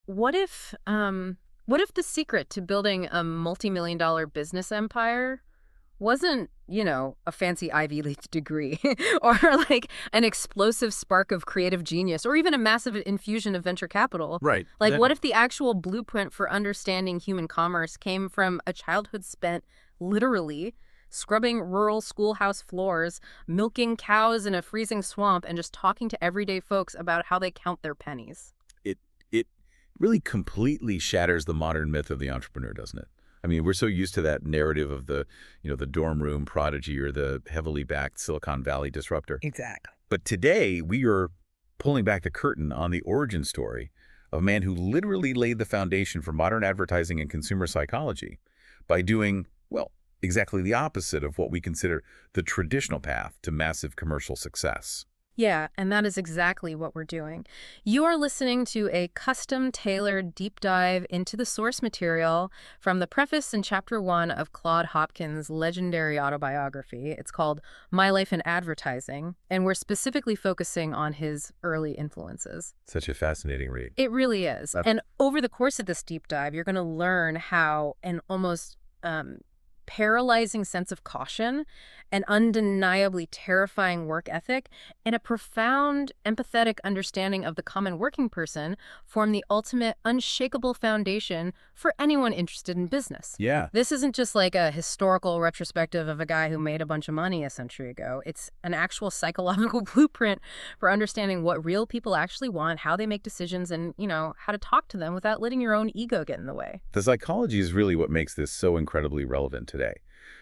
what if the secret to building a multi-million-dollar business empire wasn't, a fancy Ivy League degree or like an explosive spark of creative genius or even a massive infusion of venture capital? Right. Like, what if the actual blueprint for understanding human commerce came from a childhood spent literally scrubbing rural schoolhouse floors, milking cows in a freezing swamp, and just talking to everyday folks about how they count their pennies? It really completely shatters the modern myth of the entrepreneur, doesn't it? I mean, we're so used to that narrative of the dorm room prodigy or the heavily backed Silicon Valley disruptor. Exactly. But today, we are pulling back the curtain on the origin story of a man who literally laid the foundation for modern advertising and consumer psychology by doing, well, exactly the opposite of what we consider the traditional path to massive commercial success. Yeah, and that is exactly what we're doing. You are listening to a custom-tailored deep dive into the source material from the preface in Chapter 1 of Claude Hopkins' legendary autobiography. It's called My Life in Advertising, and we're specifically focusing on his early influences. Such a fascinating read. It really is. And over the course of this deep dive, you're going to learn how an almost paralyzing sense of caution, an undeniably terrifying work ethic, and a profound, empathetic understanding of the common working person form the ultimate, unshakable foundation for anyone interested in business. Yeah. This isn't just like a historical retrospective of a guy who made a bunch of money a century ago. It's an actual psychological blueprint for understanding what real people actually want, how they make decisions, and, how to talk to them without letting your own ego get in the way. The psychology is really what makes this so incredibly relevant today.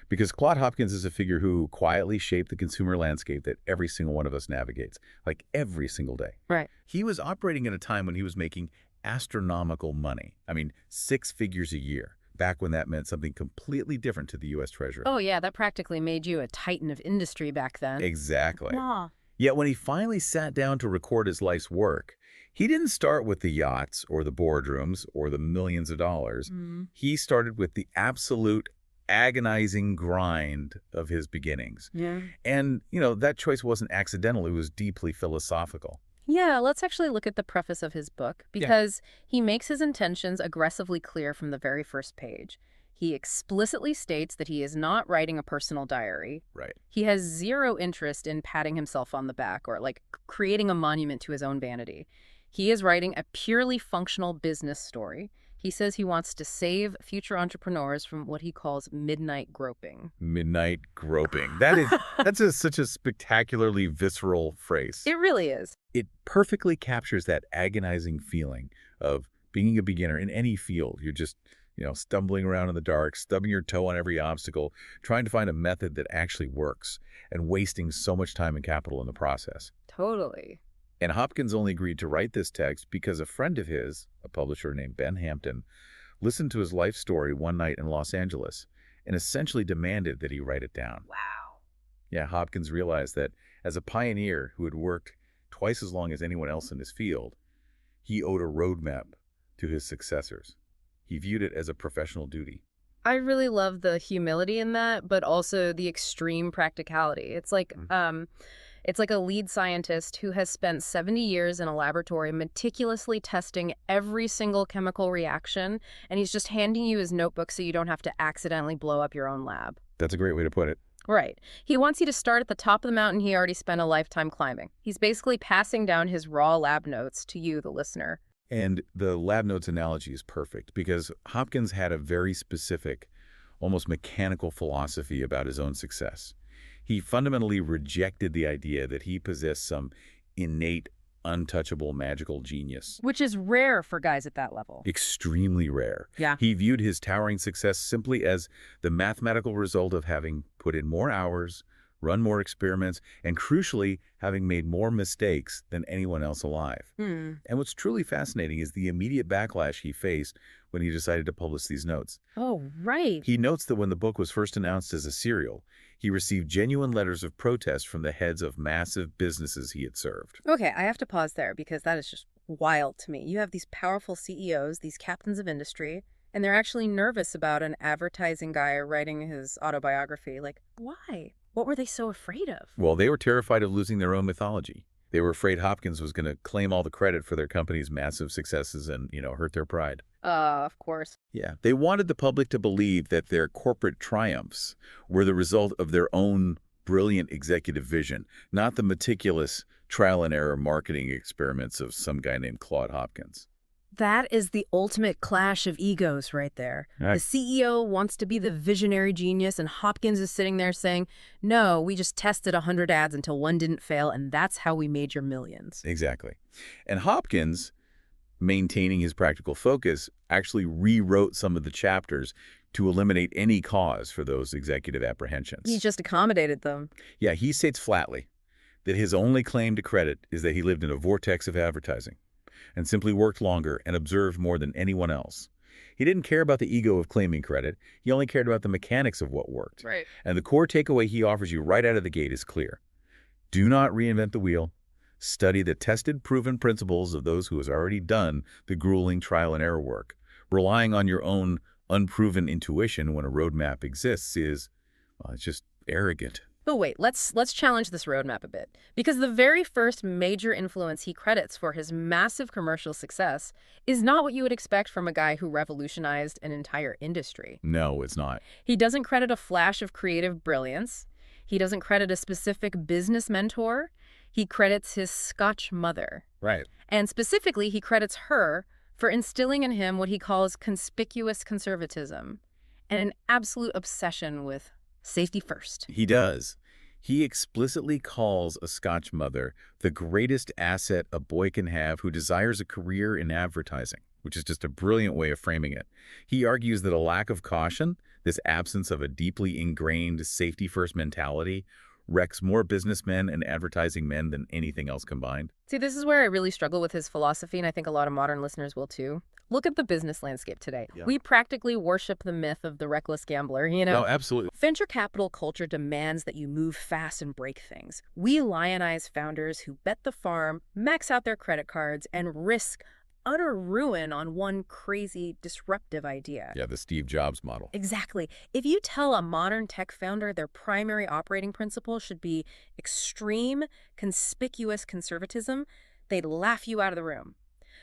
Because Claude Hopkins is a figure who quietly shaped the consumer landscape that every single one of us navigates, like every single day. Right. He was operating at a time when he was making astronomical money. I mean, 6 figures a year, back when that meant something completely different to the U.S. Treasury. Oh, yeah, that practically made you a titan of industry back then. Exactly. Yeah. Yet when he finally sat down to record his life's work, he didn't start with the yachts or the boardrooms or the millions of dollars. He started with the absolute agonizing grind of his beginnings. Yeah. And, that choice wasn't accidental. It was deeply philosophical. Yeah, let's actually look at the preface of his book, because he makes his intentions aggressively clear from the very first page. He explicitly states that he is not writing a personal diary. Right. He has zero interest in patting himself on the back or, creating a monument to his own vanity. He is writing a purely functional business story. He says he wants to save future entrepreneurs from what he calls midnight groping. Midnight groping. That's such a spectacularly visceral phrase. It really is. It perfectly captures that agonizing feeling of being a beginner in any field. You're just, stumbling around in the dark, stubbing your toe on every obstacle, trying to find a method that actually works, and wasting so much time and capital in the process. Totally. And Hopkins only agreed to write this text because a friend of his, a publisher named Ben Hampton, listened to his life story one night in Los Angeles and essentially demanded that he write it down. Wow. Yeah, Hopkins realized that as a pioneer who had worked twice as long as anyone else in his field, he owed a roadmap to his successors. He viewed it as a professional duty. I really love the humility in that, but also the extreme practicality. It's like a lead scientist who has spent 70 years in a laboratory meticulously testing every single chemical reaction, and he's just handing you his notebook so you don't have to accidentally blow up your own lab. That's a great way to put it. Right. He wants you to start at the top of the mountain he already spent a lifetime climbing. He's basically passing down his raw lab notes to you, the listener. And the lab notes analogy is perfect because Hopkins had a very specific, almost mechanical philosophy about his own success. He fundamentally rejected the idea that he possessed some innate, untouchable, magical genius. Which is rare for guys at that level. Extremely rare. Yeah. He viewed his towering success simply as the mathematical result of having put in more hours, run more experiments, and crucially, having made more mistakes than anyone else alive. And what's truly fascinating is the immediate backlash he faced when he decided to publish these notes. Oh, right. He notes that when the book was first announced as a serial, he received genuine letters of protest from the heads of massive businesses he had served. Okay, I have to pause there because that is just wild to me. You have these powerful CEOs, these captains of industry, and they're actually nervous about an advertising guy writing his autobiography. Why? What were they so afraid of? Well, they were terrified of losing their own mythology. They were afraid Hopkins was going to claim all the credit for their company's massive successes and, hurt their pride. Of course. Yeah, they wanted the public to believe that their corporate triumphs were the result of their own brilliant executive vision, not the meticulous trial and error marketing experiments of some guy named Claude Hopkins. That is the ultimate clash of egos right there. The Right. CEO wants to be the visionary genius, and Hopkins is sitting there saying, no, we just tested 100 ads until one didn't fail, and that's how we made your millions. Exactly. And Hopkins, maintaining his practical focus, actually rewrote some of the chapters to eliminate any cause for those executive apprehensions. He just accommodated them. Yeah, he states flatly that his only claim to credit is that he lived in a vortex of advertising and simply worked longer and observed more than anyone else. He didn't care about the ego of claiming credit. He only cared about the mechanics of what worked. Right. And the core takeaway he offers you right out of the gate is clear. Do not reinvent the wheel. Study the tested, proven principles of those who has already done the grueling trial and error work. Relying on your own unproven intuition when a roadmap exists is, well, it's just arrogant. But wait, let's challenge this roadmap a bit. Because the very first major influence he credits for his massive commercial success is not what you would expect from a guy who revolutionized an entire industry. No, it's not. He doesn't credit a flash of creative brilliance. He doesn't credit a specific business mentor. He credits his Scotch mother. Right. And specifically, he credits her for instilling in him what he calls conspicuous conservatism and an absolute obsession with safety first. He does. He explicitly calls a Scotch mother the greatest asset a boy can have who desires a career in advertising, which is just a brilliant way of framing it. He argues that a lack of caution, this absence of a deeply ingrained safety-first mentality, wrecks more businessmen and advertising men than anything else combined. See, this is where I really struggle with his philosophy, and I think a lot of modern listeners will too. Look at the business landscape today. Yeah. We practically worship the myth of the reckless gambler, No, absolutely. Venture capital culture demands that you move fast and break things. We lionize founders who bet the farm, max out their credit cards, and risk utter ruin on one crazy, disruptive idea. Yeah, the Steve Jobs model. Exactly. If you tell a modern tech founder their primary operating principle should be extreme, conspicuous conservatism, they'd laugh you out of the room.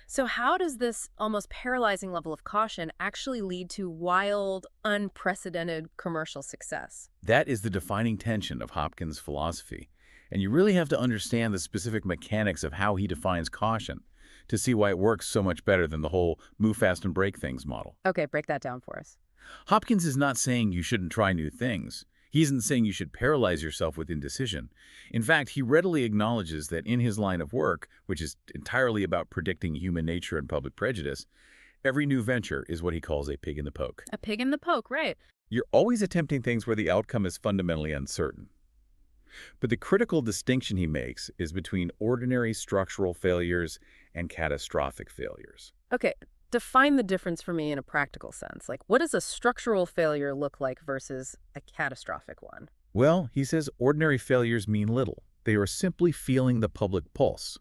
So how does this almost paralyzing level of caution actually lead to wild, unprecedented commercial success? That is the defining tension of Hopkins' philosophy. And you really have to understand the specific mechanics of how he defines caution to see why it works so much better than the whole move fast and break things model. Okay, break that down for us. Hopkins is not saying you shouldn't try new things. He isn't saying you should paralyze yourself with indecision. In fact, he readily acknowledges that in his line of work, which is entirely about predicting human nature and public prejudice, every new venture is what he calls a pig in the poke. A pig in the poke, right. You're always attempting things where the outcome is fundamentally uncertain. But the critical distinction he makes is between ordinary structural failures and catastrophic failures. Okay, define the difference for me in a practical sense. Like, what does a structural failure look like versus a catastrophic one? Well, he says ordinary failures mean little. They are simply feeling the public pulse.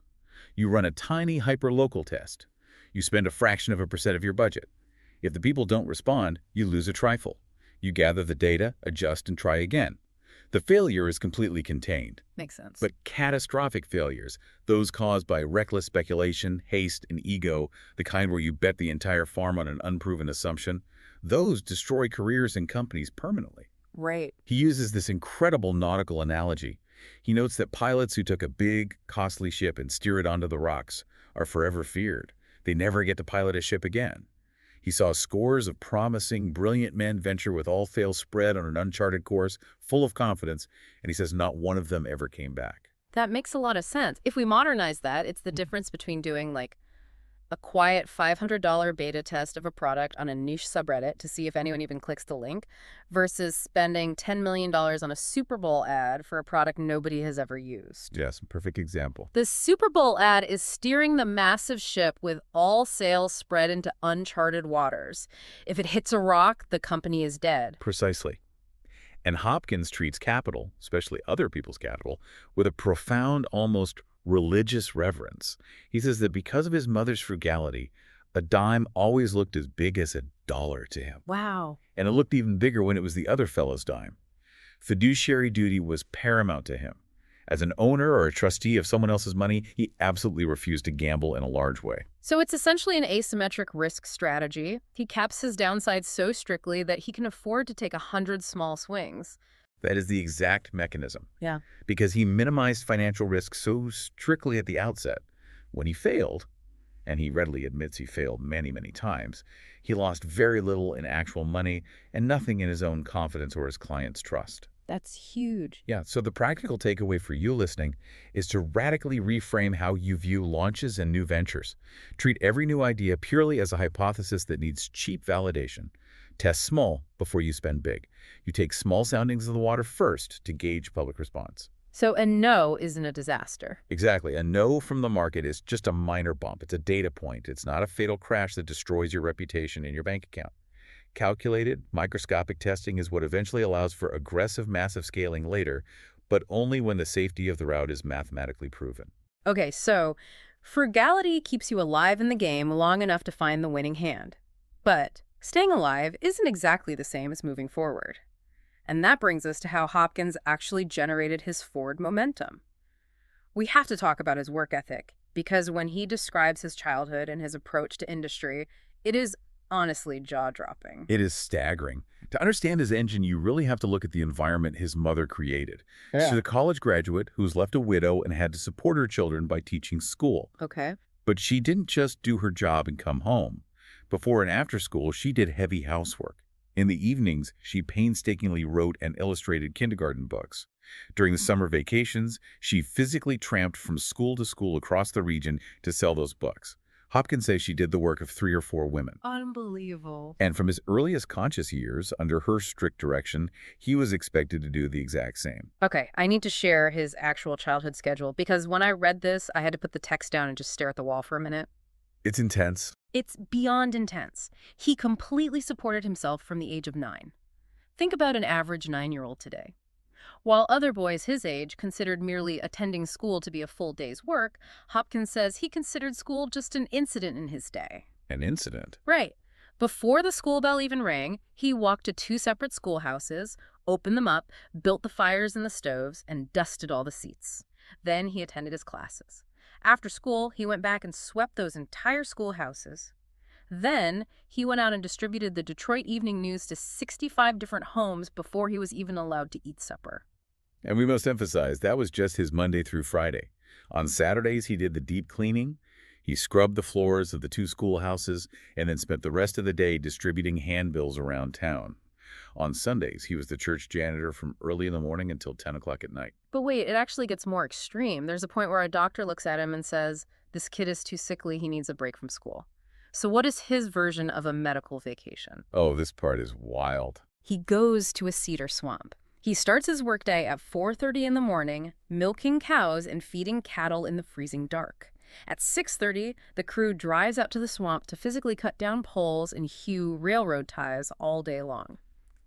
You run a tiny hyperlocal test. You spend a fraction of a percent of your budget. If the people don't respond, you lose a trifle. You gather the data, adjust, and try again. The failure is completely contained. Makes sense. But catastrophic failures, those caused by reckless speculation, haste, and ego, the kind where you bet the entire farm on an unproven assumption, those destroy careers and companies permanently. Right. He uses this incredible nautical analogy. He notes that pilots who took a big, costly ship and steer it onto the rocks are forever feared. They never get to pilot a ship again. He saw scores of promising, brilliant men venture with all sails spread on an uncharted course, full of confidence, and he says not one of them ever came back. That makes a lot of sense. If we modernize that, it's the difference between doing like a quiet $500 beta test of a product on a niche subreddit to see if anyone even clicks the link versus spending $10 million on a Super Bowl ad for a product nobody has ever used. Yes, perfect example. The Super Bowl ad is steering the massive ship with all sails spread into uncharted waters. If it hits a rock, the company is dead. Precisely. And Hopkins treats capital, especially other people's capital, with a profound, almost religious reverence. He says that because of his mother's frugality, a dime always looked as big as a dollar to him. Wow. And it looked even bigger when it was the other fellow's dime. Fiduciary duty was paramount to him. As an owner or a trustee of someone else's money, he absolutely refused to gamble in a large way. So it's essentially an asymmetric risk strategy. He caps his downside so strictly that he can afford to take 100 small swings. That is the exact mechanism, Yeah. because he minimized financial risk so strictly at the outset. When he failed, and he readily admits he failed many, many times, he lost very little in actual money and nothing in his own confidence or his client's trust. That's huge. Yeah, so the practical takeaway for you listening is to radically reframe how you view launches and new ventures. Treat every new idea purely as a hypothesis that needs cheap validation. Test small before you spend big. You take small soundings of the water first to gauge public response. So a no isn't a disaster. Exactly. A no from the market is just a minor bump. It's a data point. It's not a fatal crash that destroys your reputation and your bank account. Calculated, microscopic testing is what eventually allows for aggressive, massive scaling later, but only when the safety of the route is mathematically proven. Okay, so frugality keeps you alive in the game long enough to find the winning hand. But staying alive isn't exactly the same as moving forward. And that brings us to how Hopkins actually generated his forward momentum. We have to talk about his work ethic, because when he describes his childhood and his approach to industry, it is honestly jaw-dropping. It is staggering. To understand his engine, you really have to look at the environment his mother created. Yeah. She's a college graduate who's left a widow and had to support her children by teaching school. Okay. But she didn't just do her job and come home. Before and after school, she did heavy housework. In the evenings, she painstakingly wrote and illustrated kindergarten books. During the summer vacations, she physically tramped from school to school across the region to sell those books. Hopkins says she did the work of 3 or 4 women. Unbelievable. And from his earliest conscious years, under her strict direction, he was expected to do the exact same. Okay, I need to share his actual childhood schedule, because when I read this, I had to put the text down and just stare at the wall for a minute. It's intense. It's beyond intense. He completely supported himself from the age of 9. Think about an average 9-year-old today. While other boys his age considered merely attending school to be a full day's work, Hopkins says he considered school just an incident in his day. An incident. Right. Before the school bell even rang, he walked to 2 separate schoolhouses, opened them up, built the fires in the stoves, and dusted all the seats. Then he attended his classes. After school, he went back and swept those entire schoolhouses. Then, he went out and distributed the Detroit Evening News to 65 different homes before he was even allowed to eat supper. And we must emphasize, that was just his Monday through Friday. On Saturdays, he did the deep cleaning. He scrubbed the floors of the 2 schoolhouses and then spent the rest of the day distributing handbills around town. On Sundays, he was the church janitor from early in the morning until 10 o'clock at night. But wait, it actually gets more extreme. There's a point where a doctor looks at him and says, "This kid is too sickly, he needs a break from school." So what is his version of a medical vacation? Oh, this part is wild. He goes to a cedar swamp. He starts his workday at 4:30 in the morning, milking cows and feeding cattle in the freezing dark. At 6:30, the crew drives out to the swamp to physically cut down poles and hew railroad ties all day long.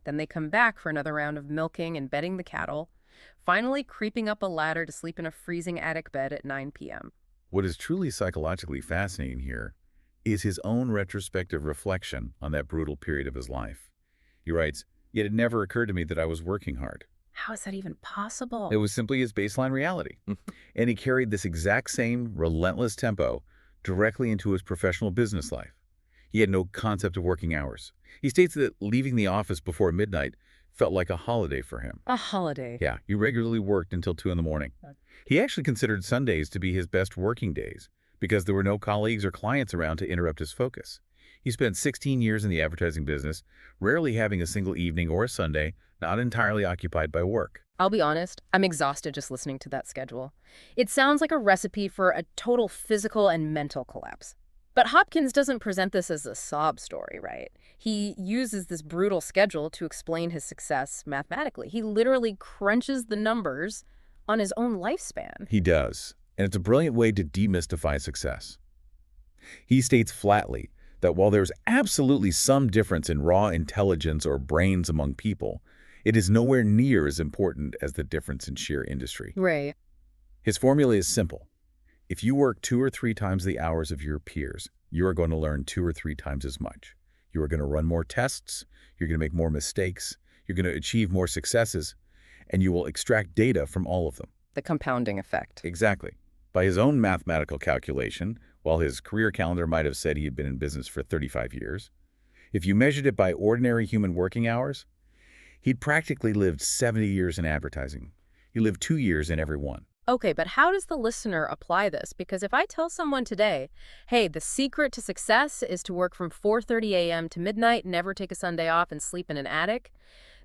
Then they come back for another round of milking and bedding the cattle, finally creeping up a ladder to sleep in a freezing attic bed at 9 p.m. What is truly psychologically fascinating here is his own retrospective reflection on that brutal period of his life. He writes, "Yet it never occurred to me that I was working hard. How is that even possible? It was simply his baseline reality." And he carried this exact same relentless tempo directly into his professional business life. He had no concept of working hours. He states that leaving the office before midnight felt like a holiday for him. A holiday. Yeah, he regularly worked until 2 in the morning. He actually considered Sundays to be his best working days because there were no colleagues or clients around to interrupt his focus. He spent 16 years in the advertising business, rarely having a single evening or a Sunday not entirely occupied by work. I'll be honest, I'm exhausted just listening to that schedule. It sounds like a recipe for a total physical and mental collapse. But Hopkins doesn't present this as a sob story, right? He uses this brutal schedule to explain his success mathematically. He literally crunches the numbers on his own lifespan. He does, and it's a brilliant way to demystify success. He states flatly that while there's absolutely some difference in raw intelligence or brains among people, it is nowhere near as important as the difference in sheer industry. Right. His formula is simple. If you work 2 or 3 times the hours of your peers, you are going to learn 2 or 3 times as much. You are going to run more tests, you're going to make more mistakes, you're going to achieve more successes, and you will extract data from all of them. The compounding effect. Exactly. By his own mathematical calculation, while his career calendar might have said he had been in business for 35 years, if you measured it by ordinary human working hours, he'd practically lived 70 years in advertising. He lived 2 years in every one. Okay, but how does the listener apply this? Because if I tell someone today, hey, the secret to success is to work from 4:30 a.m. to midnight, never take a Sunday off, and sleep in an attic,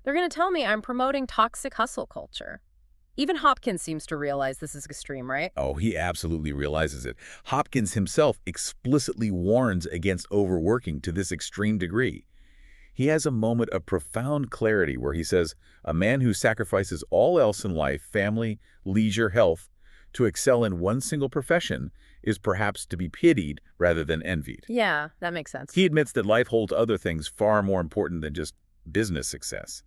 they're going to tell me I'm promoting toxic hustle culture. Even Hopkins seems to realize this is extreme, right? Oh, he absolutely realizes it. Hopkins himself explicitly warns against overworking to this extreme degree. He has a moment of profound clarity where he says, a man who sacrifices all else in life, family, leisure, health, to excel in one single profession is perhaps to be pitied rather than envied. Yeah, that makes sense. He admits that life holds other things far more important than just business success.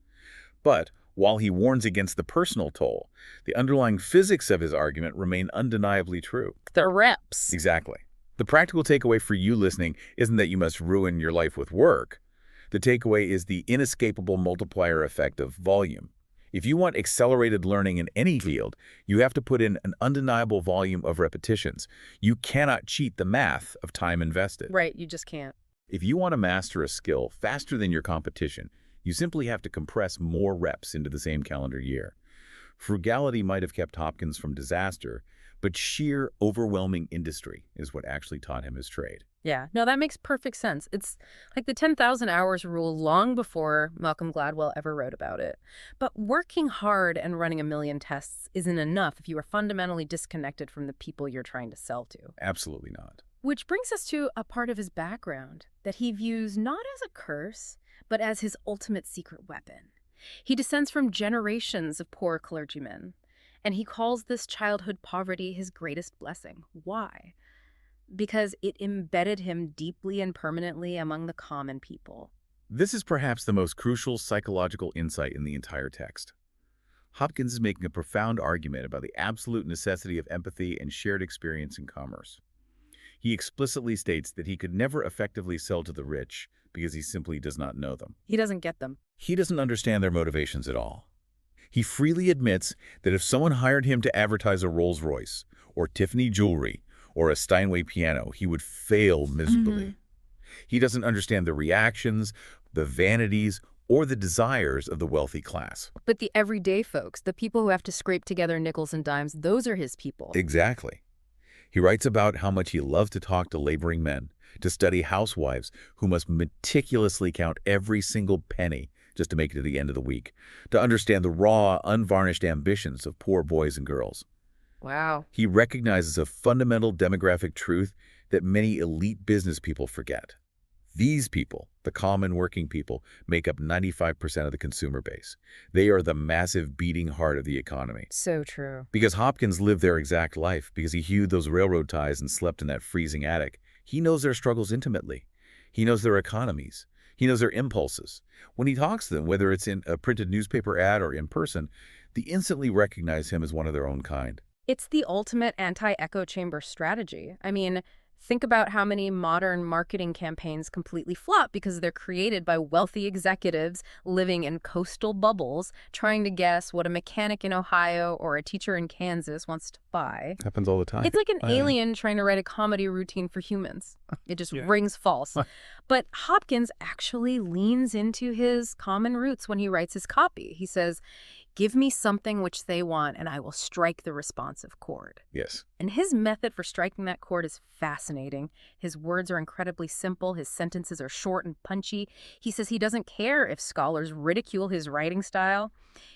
But while he warns against the personal toll, the underlying physics of his argument remain undeniably true. The reps. Exactly. The practical takeaway for you listening isn't that you must ruin your life with work. The takeaway is the inescapable multiplier effect of volume. If you want accelerated learning in any field, you have to put in an undeniable volume of repetitions. You cannot cheat the math of time invested. Right, you just can't. If you want to master a skill faster than your competition, you simply have to compress more reps into the same calendar year. Frugality might have kept Hopkins from disaster, but sheer overwhelming industry is what actually taught him his trade. Yeah, no, that makes perfect sense. It's like the 10,000 hours rule long before Malcolm Gladwell ever wrote about it. But working hard and running a million tests isn't enough if you are fundamentally disconnected from the people you're trying to sell to. Absolutely not. Which brings us to a part of his background that he views not as a curse, but as his ultimate secret weapon. He descends from generations of poor clergymen, and he calls this childhood poverty his greatest blessing. Why? Because it embedded him deeply and permanently among the common people. This is perhaps the most crucial psychological insight in the entire text. Hopkins is making a profound argument about the absolute necessity of empathy and shared experience in commerce. He explicitly states that he could never effectively sell to the rich because he simply does not know them. He doesn't get them. He doesn't understand their motivations at all. He freely admits that if someone hired him to advertise a Rolls-Royce or Tiffany jewelry or a Steinway piano, he would fail miserably. He doesn't understand the reactions, the vanities, or the desires of the wealthy class. But the everyday folks, the people who have to scrape together nickels and dimes, those are his people. Exactly. He writes about how much he loves to talk to laboring men, to study housewives who must meticulously count every single penny just to make it to the end of the week, to understand the raw, unvarnished ambitions of poor boys and girls. Wow. He recognizes a fundamental demographic truth that many elite business people forget. These people, the common working people, make up 95% of the consumer base. They are the massive beating heart of the economy. So true. Because Hopkins lived their exact life, because he hewed those railroad ties and slept in that freezing attic, he knows their struggles intimately. He knows their economies. He knows their impulses. When he talks to them, whether it's in a printed newspaper ad or in person, they instantly recognize him as one of their own kind. It's the ultimate anti-echo chamber strategy. I mean, think about how many modern marketing campaigns completely flop because they're created by wealthy executives living in coastal bubbles, trying to guess what a mechanic in Ohio or a teacher in Kansas wants to buy. Happens all the time. It's like an alien trying to write a comedy routine for humans. It just rings false. But Hopkins actually leans into his common roots when he writes his copy. He says, "Give me something which they want, and I will strike the responsive chord." Yes. And his method for striking that chord is fascinating. His words are incredibly simple. His sentences are short and punchy. He says he doesn't care if scholars ridicule his writing style.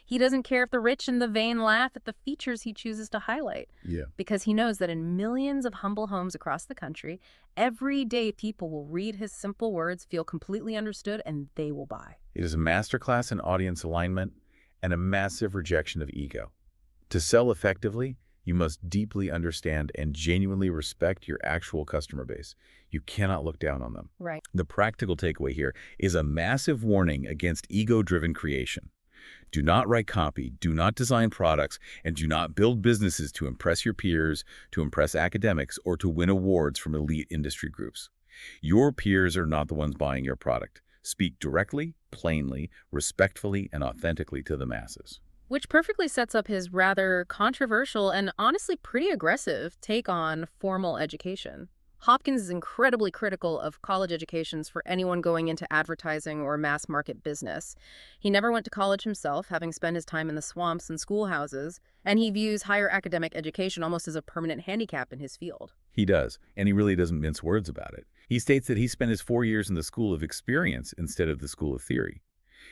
He doesn't care if the rich and the vain laugh at the features he chooses to highlight. Yeah. Because he knows that in millions of humble homes across the country, everyday people will read his simple words, feel completely understood, and they will buy. It is a masterclass in audience alignment and a massive rejection of ego. To sell effectively, you must deeply understand and genuinely respect your actual customer base. You cannot look down on them. Right. The practical takeaway here is a massive warning against ego-driven creation. Do not write copy, do not design products, and do not build businesses to impress your peers, to impress academics, or to win awards from elite industry groups. Your peers are not the ones buying your product. Speak directly, plainly, respectfully, and authentically to the masses. Which perfectly sets up his rather controversial and honestly pretty aggressive take on formal education. Hopkins is incredibly critical of college educations for anyone going into advertising or mass market business. He never went to college himself, having spent his time in the swamps and schoolhouses, and he views higher academic education almost as a permanent handicap in his field. He does, and he really doesn't mince words about it. He states that he spent his 4 years in the school of experience instead of the school of theory.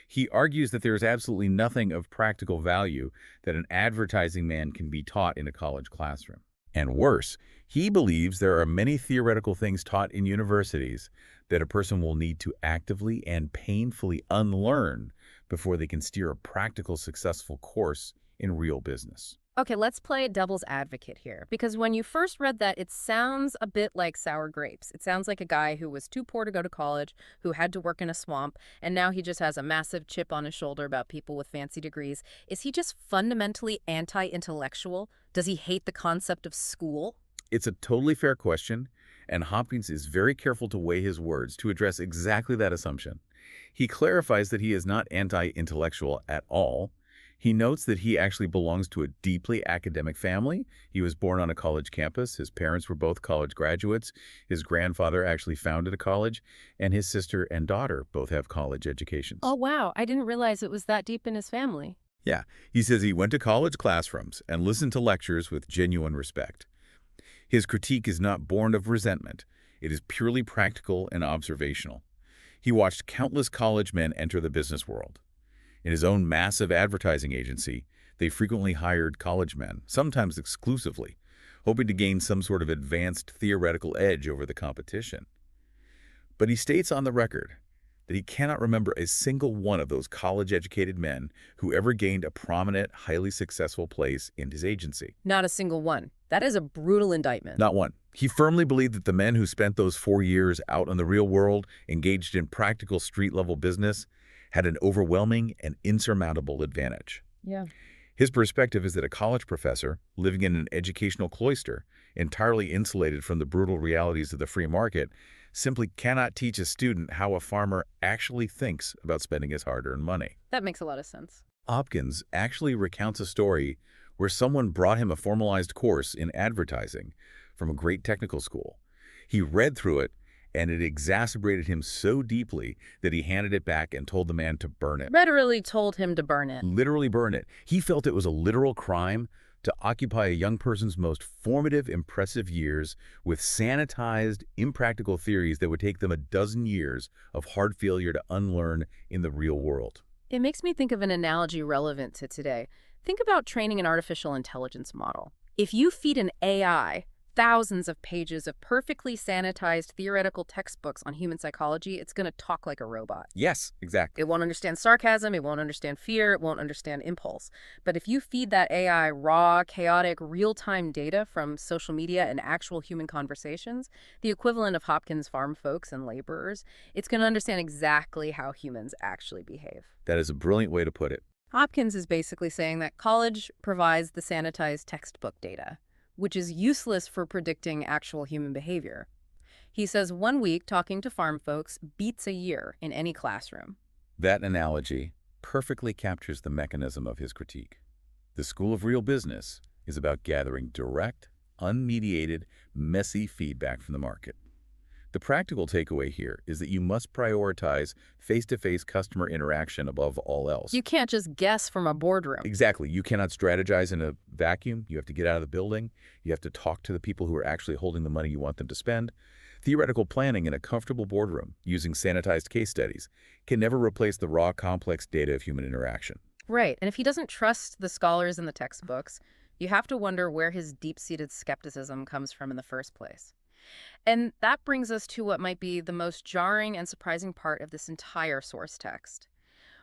He argues that there is absolutely nothing of practical value that an advertising man can be taught in a college classroom. And worse, he believes there are many theoretical things taught in universities that a person will need to actively and painfully unlearn before they can steer a practical, successful course in real business. Okay, let's play devil's advocate here, because when you first read that, it sounds a bit like sour grapes. It sounds like a guy who was too poor to go to college, who had to work in a swamp, and now he just has a massive chip on his shoulder about people with fancy degrees. Is he just fundamentally anti-intellectual? Does he hate the concept of school? It's a totally fair question, and Hopkins is very careful to weigh his words to address exactly that assumption. He clarifies that he is not anti-intellectual at all. He notes that he actually belongs to a deeply academic family. He was born on a college campus. His parents were both college graduates. His grandfather actually founded a college, and his sister and daughter both have college educations. Oh, wow. I didn't realize it was that deep in his family. Yeah, he says he went to college classrooms and listened to lectures with genuine respect. His critique is not born of resentment. It is purely practical and observational. He watched countless college men enter the business world. In his own massive advertising agency, they frequently hired college men, sometimes exclusively, hoping to gain some sort of advanced theoretical edge over the competition. But he states on the record that he cannot remember a single one of those college-educated men who ever gained a prominent, highly successful place in his agency. Not a single one. That is a brutal indictment. Not one. He firmly believed that the men who spent those 4 years out in the real world, engaged in practical street-level business, had an overwhelming and insurmountable advantage. Yeah. His perspective is that a college professor, living in an educational cloister, entirely insulated from the brutal realities of the free market, simply cannot teach a student how a farmer actually thinks about spending his hard-earned money. That makes a lot of sense. Hopkins actually recounts a story where someone brought him a formalized course in advertising from a great technical school. He read through it, and it exasperated him so deeply that he handed it back and told the man to burn it. Literally told him to burn it. Literally burn it. He felt it was a literal crime to occupy a young person's most formative, impressive years with sanitized, impractical theories that would take them a dozen years of hard failure to unlearn in the real world. It makes me think of an analogy relevant to today. Think about training an artificial intelligence model. If you feed an AI thousands of pages of perfectly sanitized theoretical textbooks on human psychology, it's going to talk like a robot. Yes, exactly. It won't understand sarcasm, it won't understand fear, it won't understand impulse. But if you feed that AI raw, chaotic, real-time data from social media and actual human conversations, the equivalent of Hopkins farm folks and laborers, it's going to understand exactly how humans actually behave. That is a brilliant way to put it. Hopkins is basically saying that college provides the sanitized textbook data, which is useless for predicting actual human behavior. He says 1 week talking to farm folks beats a year in any classroom. That analogy perfectly captures the mechanism of his critique. The school of real business is about gathering direct, unmediated, messy feedback from the market. The practical takeaway here is that you must prioritize face-to-face customer interaction above all else. You can't just guess from a boardroom. Exactly. You cannot strategize in a vacuum. You have to get out of the building. You have to talk to the people who are actually holding the money you want them to spend. Theoretical planning in a comfortable boardroom using sanitized case studies can never replace the raw, complex data of human interaction. Right. And if he doesn't trust the scholars in the textbooks, you have to wonder where his deep-seated skepticism comes from in the first place. And that brings us to what might be the most jarring and surprising part of this entire source text.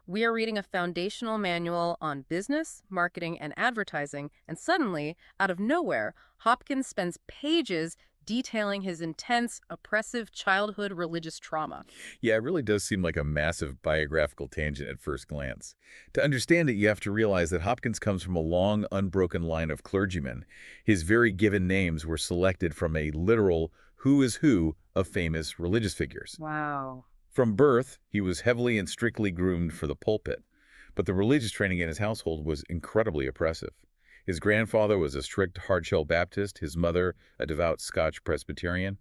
We are reading a foundational manual on business, marketing, and advertising, and suddenly, out of nowhere, Hopkins spends pages detailing his intense, oppressive childhood religious trauma. Yeah, it really does seem like a massive biographical tangent at first glance. To understand it, you have to realize that Hopkins comes from a long, unbroken line of clergymen. His very given names were selected from a literal who is who of famous religious figures. Wow. From birth, he was heavily and strictly groomed for the pulpit. But the religious training in his household was incredibly oppressive. His grandfather was a strict hard-shell Baptist, his mother a devout Scotch Presbyterian.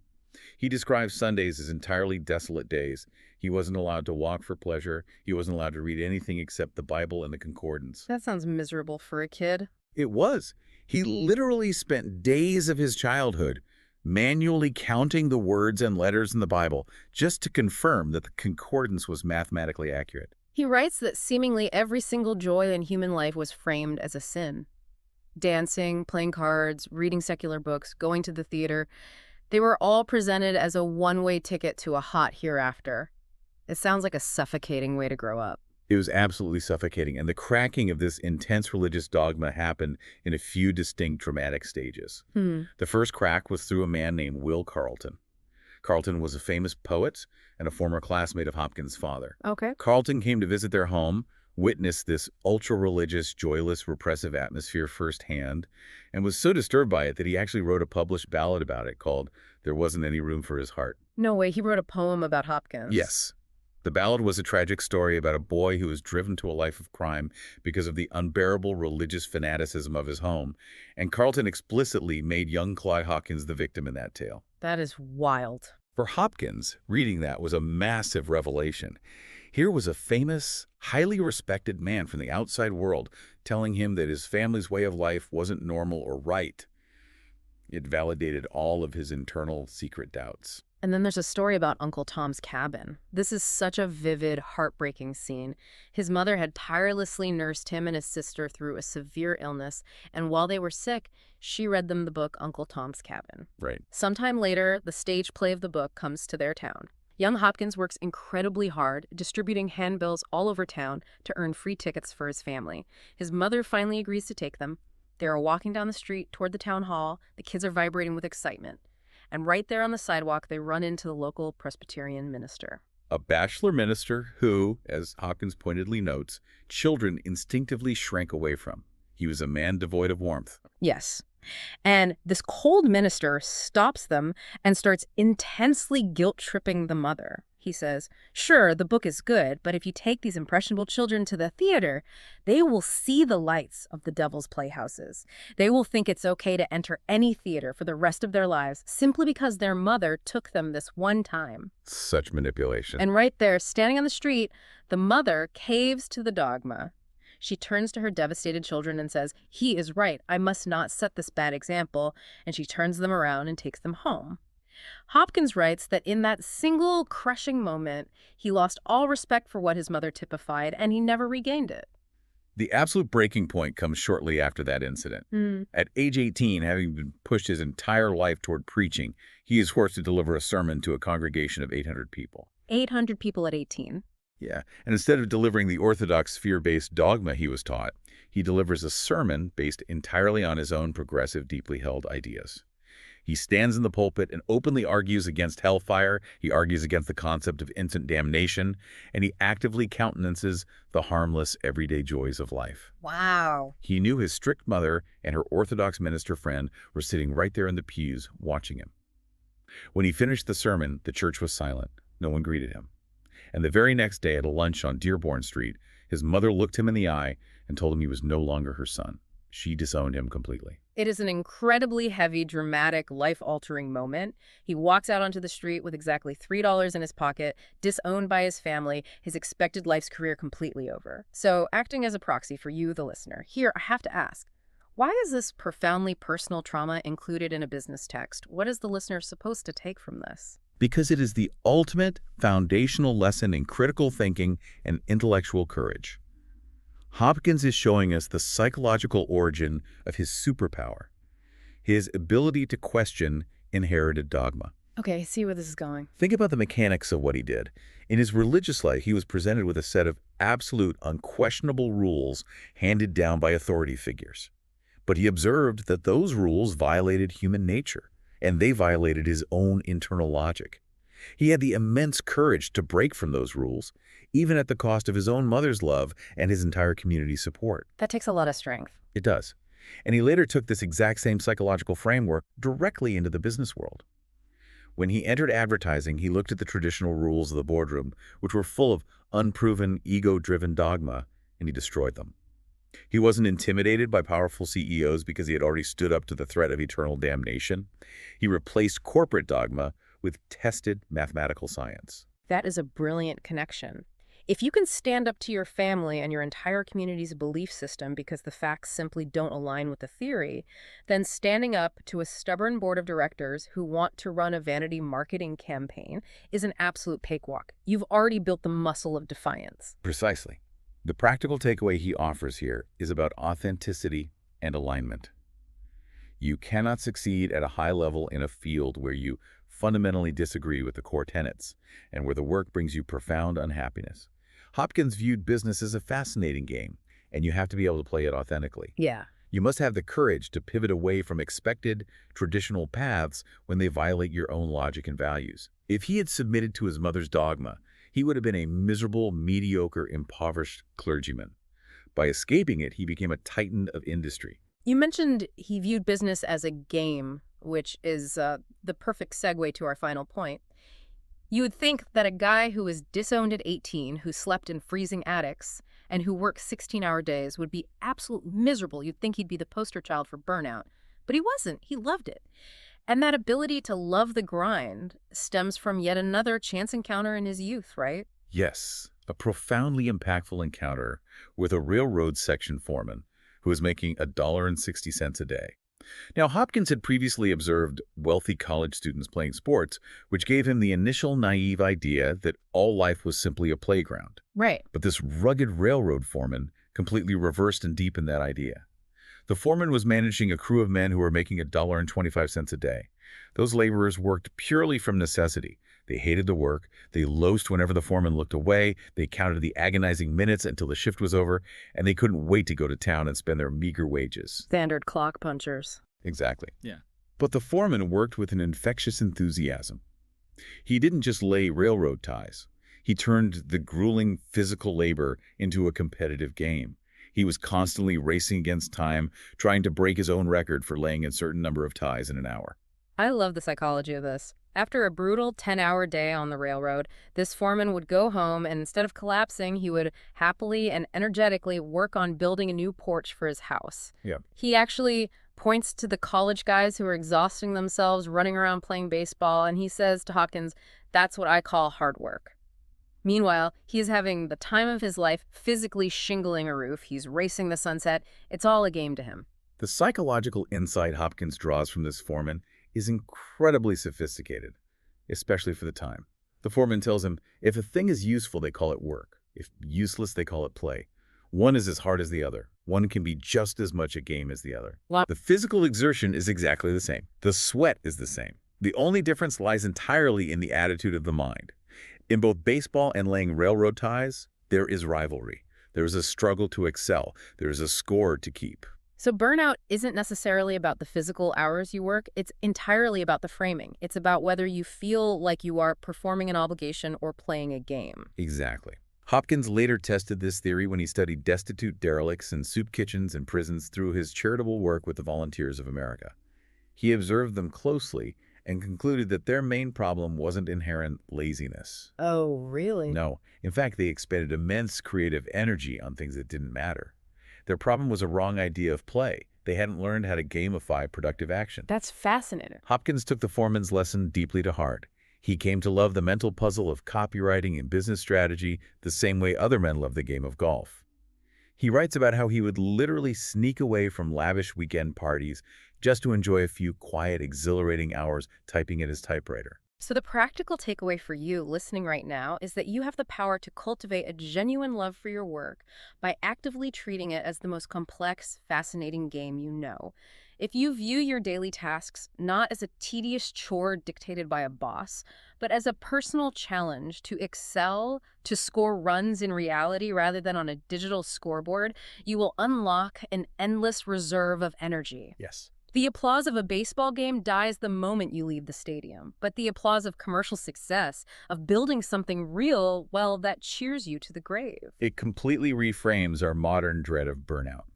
He describes Sundays as entirely desolate days. He wasn't allowed to walk for pleasure. He wasn't allowed to read anything except the Bible and the concordance. That sounds miserable for a kid. It was. He literally spent days of his childhood manually counting the words and letters in the Bible just to confirm that the concordance was mathematically accurate. He writes that seemingly every single joy in human life was framed as a sin. Dancing, playing cards, reading secular books, going to the theater, they were all presented as a one-way ticket to a hot hereafter. It sounds like a suffocating way to grow up. It was absolutely suffocating, and the cracking of this intense religious dogma happened in a few distinct dramatic stages. The first crack was through a man named Will Carleton. Carleton was a famous poet and a former classmate of Hopkins' father. Okay. Carleton came to visit their home, witnessed this ultra-religious, joyless, repressive atmosphere firsthand, and was so disturbed by it that he actually wrote a published ballad about it called "There Wasn't Any Room for His Heart." No way, he wrote a poem about Hopkins. Yes. The ballad was a tragic story about a boy who was driven to a life of crime because of the unbearable religious fanaticism of his home, and Carleton explicitly made young Claude Hopkins the victim in that tale. That is wild. For Hopkins, reading that was a massive revelation. Here was a famous, highly respected man from the outside world telling him that his family's way of life wasn't normal or right. It validated all of his internal secret doubts. And then there's a story about Uncle Tom's Cabin. This is such a vivid, heartbreaking scene. His mother had tirelessly nursed him and his sister through a severe illness, and while they were sick, she read them the book Uncle Tom's Cabin. Right. Sometime later, the stage play of the book comes to their town. Young Hopkins works incredibly hard, distributing handbills all over town to earn free tickets for his family. His mother finally agrees to take them. They are walking down the street toward the town hall. The kids are vibrating with excitement. And right there on the sidewalk, they run into the local Presbyterian minister. A bachelor minister who, as Hopkins pointedly notes, children instinctively shrank away from. He was a man devoid of warmth. Yes. And this cold minister stops them and starts intensely guilt-tripping the mother. He says, "Sure, the book is good, but if you take these impressionable children to the theater, they will see the lights of the devil's playhouses. They will think it's okay to enter any theater for the rest of their lives simply because their mother took them this one time." Such manipulation. And right there, standing on the street, the mother caves to the dogma. She turns to her devastated children and says, "He is right. I must not set this bad example." And she turns them around and takes them home. Hopkins writes that in that single crushing moment, he lost all respect for what his mother typified, and he never regained it. The absolute breaking point comes shortly after that incident. At age 18, having been pushed his entire life toward preaching, he is forced to deliver a sermon to a congregation of 800 people. 800 people at 18. Yeah, and instead of delivering the orthodox fear-based dogma he was taught, he delivers a sermon based entirely on his own progressive, deeply held ideas. He stands in the pulpit and openly argues against hellfire, he argues against the concept of instant damnation, and he actively countenances the harmless, everyday joys of life. Wow. He knew his strict mother and her Orthodox minister friend were sitting right there in the pews watching him. When he finished the sermon, the church was silent. No one greeted him. And the very next day at a lunch on Dearborn Street, his mother looked him in the eye and told him he was no longer her son. She disowned him completely. It is an incredibly heavy, dramatic, life-altering moment. He walks out onto the street with exactly $3 in his pocket, disowned by his family, his expected life's career completely over. So, acting as a proxy for you, the listener, here I have to ask, why is this profoundly personal trauma included in a business text? What is the listener supposed to take from this? Because it is the ultimate foundational lesson in critical thinking and intellectual courage. Hopkins is showing us the psychological origin of his superpower, his ability to question inherited dogma. Okay, I see where this is going. Think about the mechanics of what he did. In his religious life, he was presented with a set of absolute, unquestionable rules handed down by authority figures. But he observed that those rules violated human nature, and they violated his own internal logic. He had the immense courage to break from those rules, even at the cost of his own mother's love and his entire community's support. That takes a lot of strength. It does. And he later took this exact same psychological framework directly into the business world. When he entered advertising, he looked at the traditional rules of the boardroom, which were full of unproven, ego-driven dogma, and he destroyed them. He wasn't intimidated by powerful CEOs because he had already stood up to the threat of eternal damnation. He replaced corporate dogma with tested mathematical science. That is a brilliant connection. If you can stand up to your family and your entire community's belief system because the facts simply don't align with the theory, then standing up to a stubborn board of directors who want to run a vanity marketing campaign is an absolute cakewalk. You've already built the muscle of defiance. Precisely. The practical takeaway he offers here is about authenticity and alignment. You cannot succeed at a high level in a field where you fundamentally disagree with the core tenets and where the work brings you profound unhappiness. Hopkins viewed business as a fascinating game, and you have to be able to play it authentically. Yeah. You must have the courage to pivot away from expected, traditional paths when they violate your own logic and values. If he had submitted to his mother's dogma, he would have been a miserable, mediocre, impoverished clergyman. By escaping it, he became a titan of industry. You mentioned he viewed business as a game, which is the perfect segue to our final point. You would think that a guy who was disowned at 18, who slept in freezing attics, and who worked 16-hour days would be absolutely miserable. You'd think he'd be the poster child for burnout. But he wasn't. He loved it. And that ability to love the grind stems from yet another chance encounter in his youth, right? Yes, a profoundly impactful encounter with a railroad section foreman who was making $1.60 a day. Now, Hopkins had previously observed wealthy college students playing sports, which gave him the initial naive idea that all life was simply a playground. Right. But this rugged railroad foreman completely reversed and deepened that idea. The foreman was managing a crew of men who were making $1.25 a day. Those laborers worked purely from necessity. They hated the work, they loafed whenever the foreman looked away, they counted the agonizing minutes until the shift was over, and they couldn't wait to go to town and spend their meager wages. Standard clock punchers. Exactly. Yeah. But the foreman worked with an infectious enthusiasm. He didn't just lay railroad ties. He turned the grueling physical labor into a competitive game. He was constantly racing against time, trying to break his own record for laying a certain number of ties in an hour. I love the psychology of this. After a brutal 10-hour day on the railroad, this foreman would go home and instead of collapsing, he would happily and energetically work on building a new porch for his house. Yeah. He actually points to the college guys who are exhausting themselves running around playing baseball, and he says to Hopkins, "That's what I call hard work." Meanwhile, he's having the time of his life physically shingling a roof. He's racing the sunset. It's all a game to him. The psychological insight Hopkins draws from this foreman is incredibly sophisticated, especially for the time. The foreman tells him, if a thing is useful, they call it work. If useless, they call it play. One is as hard as the other. One can be just as much a game as the other. The physical exertion is exactly the same. The sweat is the same. The only difference lies entirely in the attitude of the mind. In both baseball and laying railroad ties, there is rivalry. There is a struggle to excel. There is a score to keep. So burnout isn't necessarily about the physical hours you work. It's entirely about the framing. It's about whether you feel like you are performing an obligation or playing a game. Exactly. Hopkins later tested this theory when he studied destitute derelicts in soup kitchens and prisons through his charitable work with the Volunteers of America. He observed them closely and concluded that their main problem wasn't inherent laziness. Oh, really? No. In fact, they expended immense creative energy on things that didn't matter. Their problem was a wrong idea of play. They hadn't learned how to gamify productive action. That's fascinating. Hopkins took the foreman's lesson deeply to heart. He came to love the mental puzzle of copywriting and business strategy the same way other men love the game of golf. He writes about how he would literally sneak away from lavish weekend parties just to enjoy a few quiet, exhilarating hours typing at his typewriter. So the practical takeaway for you listening right now is that you have the power to cultivate a genuine love for your work by actively treating it as the most complex, fascinating game you know. If you view your daily tasks not as a tedious chore dictated by a boss, but as a personal challenge to excel, to score runs in reality rather than on a digital scoreboard, you will unlock an endless reserve of energy. Yes. The applause of a baseball game dies the moment you leave the stadium, but the applause of commercial success, of building something real, well, that cheers you to the grave. It completely reframes our modern dread of burnout.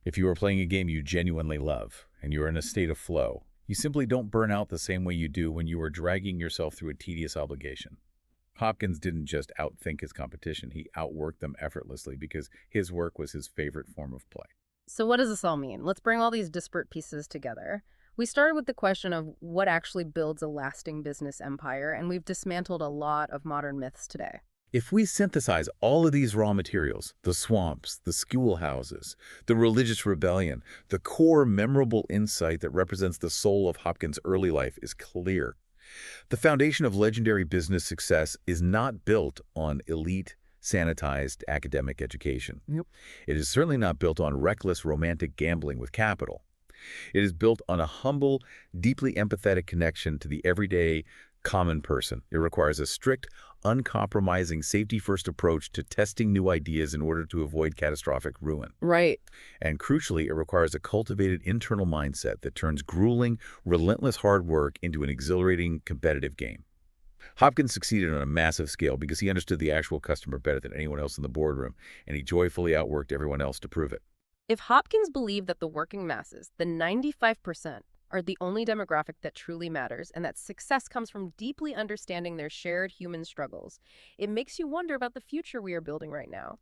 If you are playing a game you genuinely love and you are in a state of flow, you simply don't burn out the same way you do when you are dragging yourself through a tedious obligation. Hopkins didn't just outthink his competition, he outworked them effortlessly because his work was his favorite form of play. So what does this all mean? Let's bring all these disparate pieces together. We started with the question of what actually builds a lasting business empire, and we've dismantled a lot of modern myths today. If we synthesize all of these raw materials, the swamps, the schoolhouses, the religious rebellion, the core memorable insight that represents the soul of Hopkins' early life is clear. The foundation of legendary business success is not built on elite, sanitized academic education. Yep. It is certainly not built on reckless romantic gambling with capital. It is built on a humble, deeply empathetic connection to the everyday, common person. It requires a strict, uncompromising, safety-first approach to testing new ideas in order to avoid catastrophic ruin. Right. And crucially, it requires a cultivated internal mindset that turns grueling, relentless hard work into an exhilarating, competitive game. Hopkins succeeded on a massive scale because he understood the actual customer better than anyone else in the boardroom, and he joyfully outworked everyone else to prove it. If Hopkins believed that the working masses, the 95%, are the only demographic that truly matters and that success comes from deeply understanding their shared human struggles, it makes you wonder about the future we are building right now.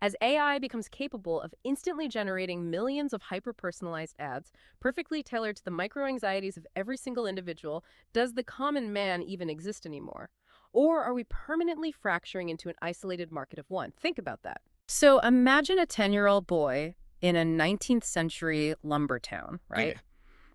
As AI becomes capable of instantly generating millions of hyper-personalized ads, perfectly tailored to the micro-anxieties of every single individual, does the common man even exist anymore? Or are we permanently fracturing into an isolated market of one? Think about that. So imagine a 10-year-old boy in a 19th century lumber town, right?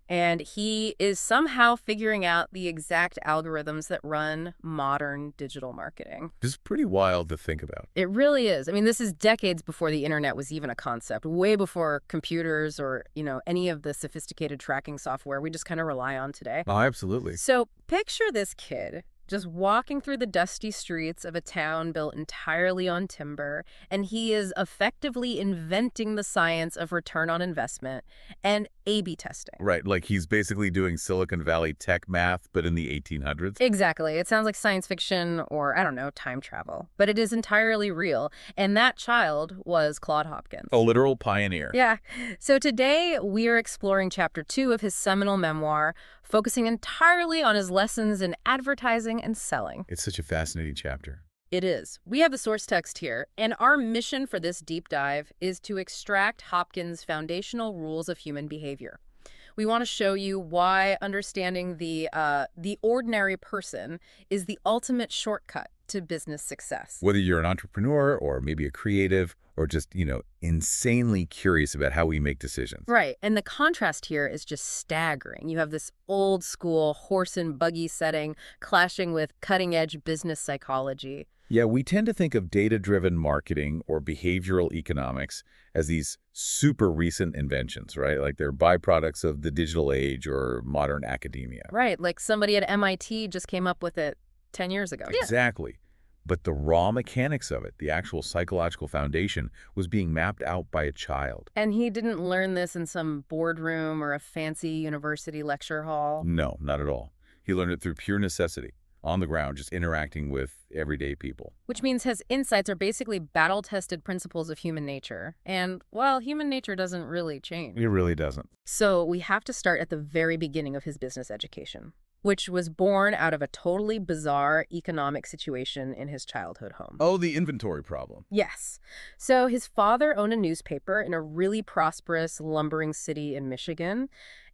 And he is somehow figuring out the exact algorithms that run modern digital marketing. This is pretty wild to think about. It really is. I mean, this is decades before the internet was even a concept, way before computers or, any of the sophisticated tracking software we just kind of rely on today. Oh, absolutely. So picture this kid just walking through the dusty streets of a town built entirely on timber, and he is effectively inventing the science of return on investment and A/B testing. Right, like he's basically doing Silicon Valley tech math, but in the 1800s. Exactly. It sounds like science fiction or, I don't know, time travel. But it is entirely real. And that child was Claude Hopkins. A literal pioneer. Yeah. So today we are exploring chapter 2 of his seminal memoir, focusing entirely on his lessons in advertising and selling. It's such a fascinating chapter. It is. We have the source text here, and our mission for this deep dive is to extract Hopkins' foundational rules of human behavior. We want to show you why understanding the ordinary person is the ultimate shortcut to business success. Whether you're an entrepreneur or maybe a creative or just, insanely curious about how we make decisions. Right. And the contrast here is just staggering. You have this old school horse and buggy setting clashing with cutting edge business psychology. Yeah, we tend to think of data-driven marketing or behavioral economics as these super recent inventions, right? Like they're byproducts of the digital age or modern academia. Right. Like somebody at MIT just came up with it 10 years ago. Exactly. But the raw mechanics of it, the actual psychological foundation, was being mapped out by a child. And he didn't learn this in some boardroom or a fancy university lecture hall? No, not at all. He learned it through pure necessity, on the ground, just interacting with everyday people. Which means his insights are basically battle-tested principles of human nature. And, well, human nature doesn't really change. It really doesn't. So we have to start at the very beginning of his business education, which was born out of a totally bizarre economic situation in his childhood home. Oh, the inventory problem. Yes. So his father owned a newspaper in a really prosperous lumbering city in Michigan,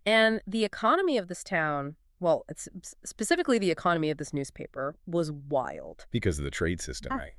and the economy of this town, well, it's specifically the economy of this newspaper, was wild. Because of the trade system, right?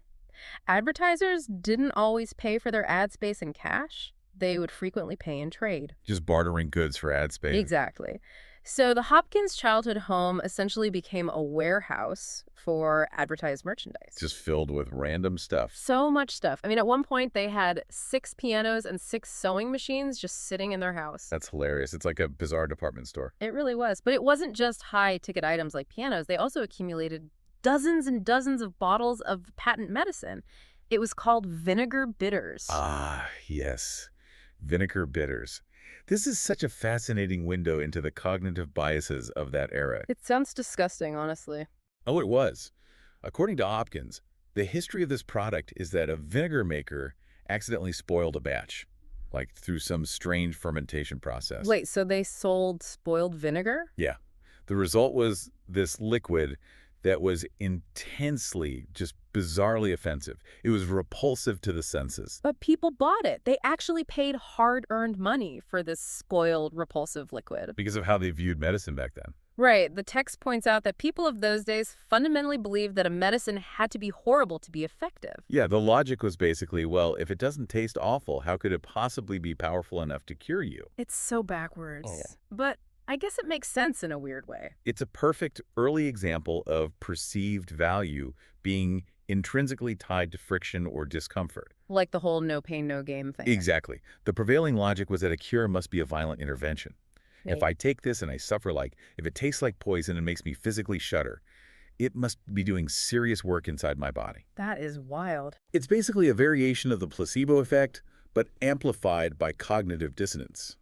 Advertisers didn't always pay for their ad space in cash. They would frequently pay in trade. Just bartering goods for ad space. Exactly. So the Hopkins childhood home essentially became a warehouse for advertised merchandise. Just filled with random stuff. So much stuff. I mean, at one point they had 6 pianos and 6 sewing machines just sitting in their house. That's hilarious. It's like a bizarre department store. It really was. But it wasn't just high-ticket items like pianos. They also accumulated dozens and dozens of bottles of patent medicine. It was called vinegar bitters. Ah, yes. Vinegar bitters. This is such a fascinating window into the cognitive biases of that era. It sounds disgusting, honestly. Oh, it was. According to Hopkins, the history of this product is that a vinegar maker accidentally spoiled a batch, like through some strange fermentation process. Wait, so they sold spoiled vinegar? Yeah. The result was this liquid that was intensely, just bizarrely offensive. It was repulsive to the senses. But people bought it. They actually paid hard-earned money for this spoiled, repulsive liquid. Because of how they viewed medicine back then. Right. The text points out that people of those days fundamentally believed that a medicine had to be horrible to be effective. Yeah, the logic was basically, well, if it doesn't taste awful, how could it possibly be powerful enough to cure you? It's so backwards. Oh. But I guess it makes sense in a weird way. It's a perfect early example of perceived value being intrinsically tied to friction or discomfort. Like the whole no pain, no gain thing. Exactly. The prevailing logic was that a cure must be a violent intervention. If Right. I take this and I suffer if it tastes like poison and makes me physically shudder, it must be doing serious work inside my body. That is wild. It's basically a variation of the placebo effect, but amplified by cognitive dissonance.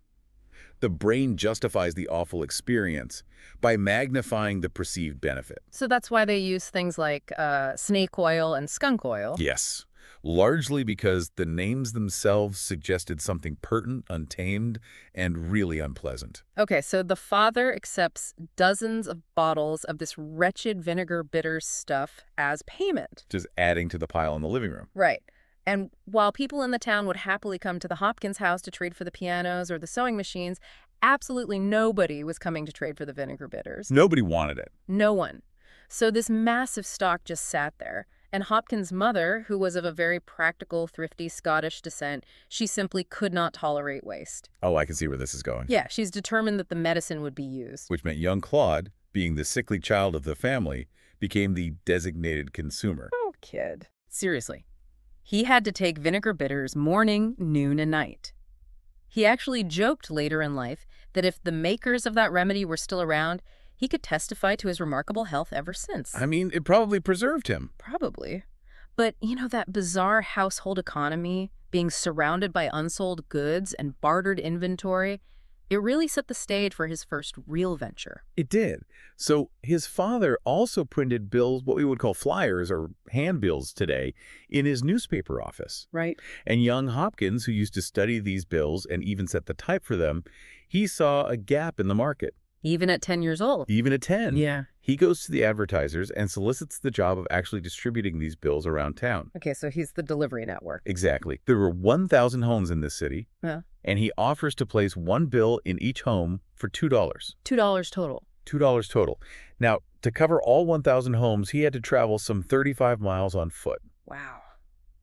The brain justifies the awful experience by magnifying the perceived benefit. So that's why they use things like snake oil and skunk oil. Yes, largely because the names themselves suggested something pertinent, untamed, and really unpleasant. Okay, so the father accepts dozens of bottles of this wretched vinegar bitter stuff as payment. Just adding to the pile in the living room. Right. And while people in the town would happily come to the Hopkins house to trade for the pianos or the sewing machines, absolutely nobody was coming to trade for the vinegar bitters. Nobody wanted it. No one. So this massive stock just sat there. And Hopkins' mother, who was of a very practical, thrifty Scottish descent, she simply could not tolerate waste. Oh, I can see where this is going. Yeah, she's determined that the medicine would be used. Which meant young Claude, being the sickly child of the family, became the designated consumer. Oh, kid. Seriously. He had to take vinegar bitters morning, noon, and night. He actually joked later in life that if the makers of that remedy were still around, he could testify to his remarkable health ever since. I mean, it probably preserved him. Probably. But, that bizarre household economy, being surrounded by unsold goods and bartered inventory, it really set the stage for his first real venture. It did. So his father also printed bills, what we would call flyers or handbills today, in his newspaper office. Right. And young Hopkins, who used to study these bills and even set the type for them, he saw a gap in the market. Even at 10 years old. Even at 10. Yeah. He goes to the advertisers and solicits the job of actually distributing these bills around town. Okay, so he's the delivery network. Exactly. There were 1,000 homes in this city, Yeah. and he offers to place one bill in each home for $2. $2 total. $2 total. Now, to cover all 1,000 homes, he had to travel some 35 miles on foot. Wow.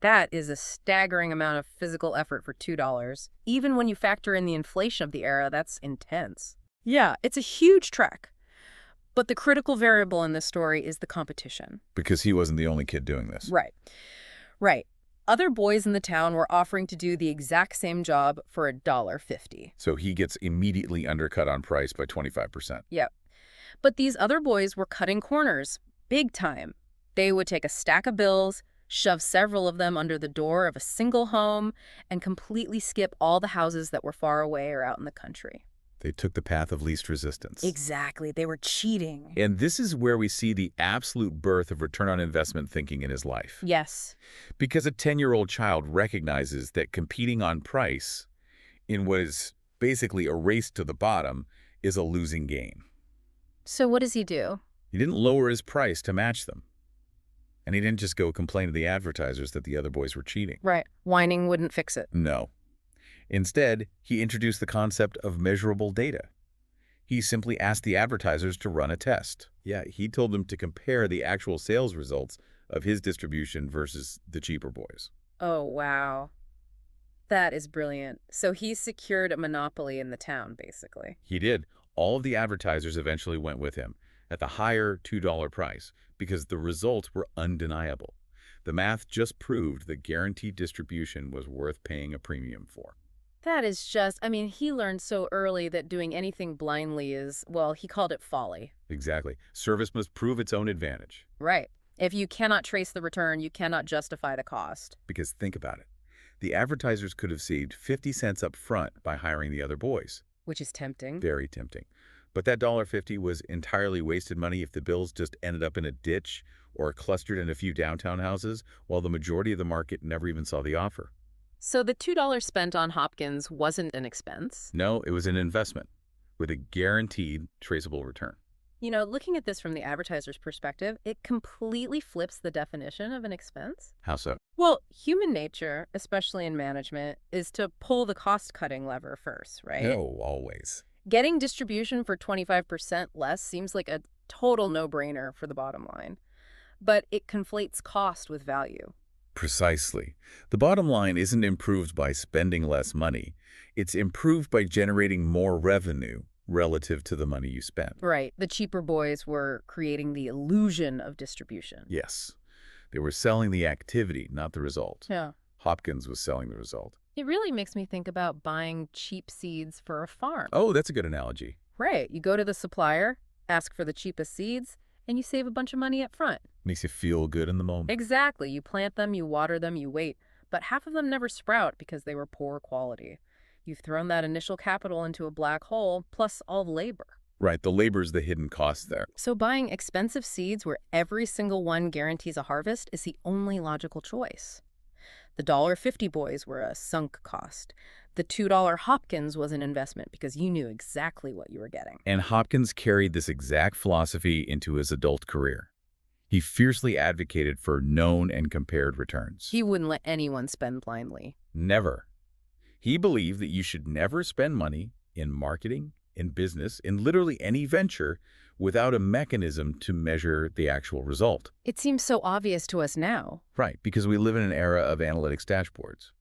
That is a staggering amount of physical effort for $2. Even when you factor in the inflation of the era, that's intense. Yeah, it's a huge trek. But the critical variable in this story is the competition. Because he wasn't the only kid doing this. Right. Right. Other boys in the town were offering to do the exact same job for $1.50. So he gets immediately undercut on price by 25%. Yep. But these other boys were cutting corners, big time. They would take a stack of bills, shove several of them under the door of a single home, and completely skip all the houses that were far away or out in the country. They took the path of least resistance. Exactly. They were cheating. And this is where we see the absolute birth of return on investment thinking in his life. Yes. Because a 10-year-old child recognizes that competing on price in what is basically a race to the bottom is a losing game. So what does he do? He didn't lower his price to match them. And he didn't just go complain to the advertisers that the other boys were cheating. Right. Whining wouldn't fix it. No. Instead, he introduced the concept of measurable data. He simply asked the advertisers to run a test. Yeah, he told them to compare the actual sales results of his distribution versus the cheaper boys. Oh, wow. That is brilliant. So he secured a monopoly in the town, basically. He did. All of the advertisers eventually went with him at the higher $2 price because the results were undeniable. The math just proved that guaranteed distribution was worth paying a premium for. That is just, he learned so early that doing anything blindly is, well, he called it folly. Exactly. Service must prove its own advantage. Right. If you cannot trace the return, you cannot justify the cost. Because think about it. The advertisers could have saved 50 cents up front by hiring the other boys. Which is tempting. Very tempting. But that $1.50 was entirely wasted money if the bills just ended up in a ditch or clustered in a few downtown houses, while the majority of the market never even saw the offer. So the $2 spent on Hopkins wasn't an expense? No, it was an investment with a guaranteed traceable return. Looking at this from the advertiser's perspective, it completely flips the definition of an expense. How so? Well, human nature, especially in management, is to pull the cost-cutting lever first, right? No, always. Getting distribution for 25% less seems like a total no-brainer for the bottom line. But it conflates cost with value. Precisely. The bottom line isn't improved by spending less money. It's improved by generating more revenue relative to the money you spent. Right. The cheaper boys were creating the illusion of distribution. Yes. They were selling the activity, not the result. Yeah. Hopkins was selling the result. It really makes me think about buying cheap seeds for a farm. Oh, that's a good analogy. Right. You go to the supplier, ask for the cheapest seeds, and you save a bunch of money up front. Makes you feel good in the moment. Exactly. You plant them, you water them, you wait. But half of them never sprout because they were poor quality. You've thrown that initial capital into a black hole, plus all the labor. Right, the labor's the hidden cost there. So buying expensive seeds where every single one guarantees a harvest is the only logical choice. The $1.50 boys were a sunk cost. The $2 Hopkins was an investment because you knew exactly what you were getting. And Hopkins carried this exact philosophy into his adult career. He fiercely advocated for known and compared returns. He wouldn't let anyone spend blindly. Never. He believed that you should never spend money in marketing, in business, in literally any venture without a mechanism to measure the actual result. It seems so obvious to us now. Right, because we live in an era of analytics dashboards.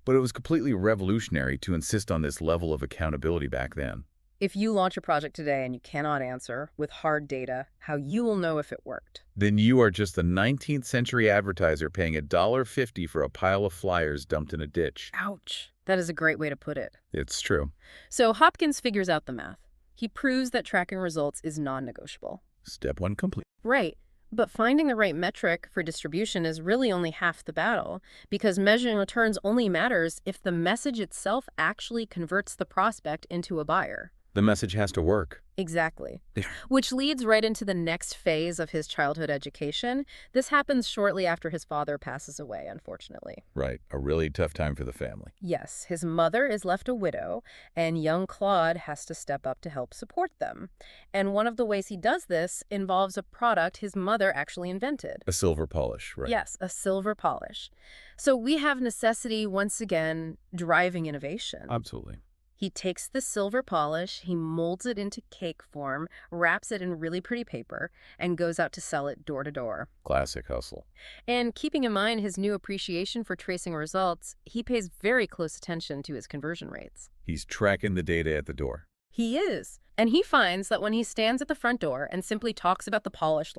But it was completely revolutionary to insist on this level of accountability back then. If you launch a project today and you cannot answer with hard data how you will know if it worked. Then you are just the 19th century advertiser paying $1.50 for a pile of flyers dumped in a ditch. Ouch. That is a great way to put it. It's true. So Hopkins figures out the math. He proves that tracking results is non-negotiable. Step one complete. Right. But finding the right metric for distribution is really only half the battle, because measuring returns only matters if the message itself actually converts the prospect into a buyer. The message has to work. Exactly. Yeah. Which leads right into the next phase of his childhood education. This happens shortly after his father passes away, unfortunately. Right. A really tough time for the family. Yes, his mother is left a widow, and young Claude has to step up to help support them. And one of the ways he does this involves a product his mother actually invented. A silver polish, right? Yes, a silver polish. So we have necessity, once again, driving innovation. Absolutely. He takes the silver polish, he molds it into cake form, wraps it in really pretty paper, and goes out to sell it door to door. Classic hustle. And keeping in mind his new appreciation for tracing results, he pays very close attention to his conversion rates. He's tracking the data at the door. He is. And he finds that when he stands at the front door and simply talks about the polish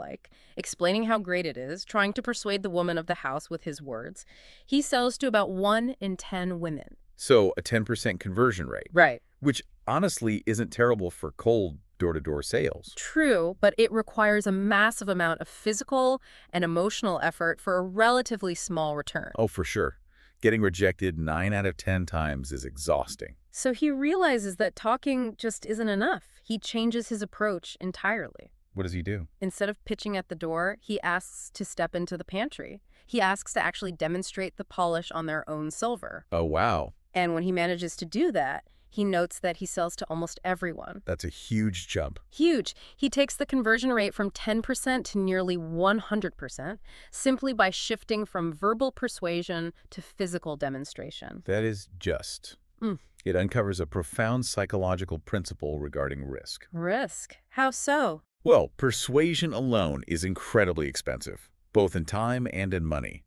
explaining how great it is, trying to persuade the woman of the house with his words, he sells to about 1 in 10 women. So a 10% conversion rate. Right. Which honestly isn't terrible for cold door-to-door sales. True, but it requires a massive amount of physical and emotional effort for a relatively small return. Oh, for sure. Getting rejected 9 out of 10 times is exhausting. So he realizes that talking just isn't enough. He changes his approach entirely. What does he do? Instead of pitching at the door, he asks to step into the pantry. He asks to actually demonstrate the polish on their own silver. Oh, wow. And when he manages to do that, he notes that he sells to almost everyone. That's a huge jump. Huge. He takes the conversion rate from 10% to nearly 100% simply by shifting from verbal persuasion to physical demonstration. That is just. It uncovers a profound psychological principle regarding risk. Risk? How so? Well, persuasion alone is incredibly expensive, both in time and in money,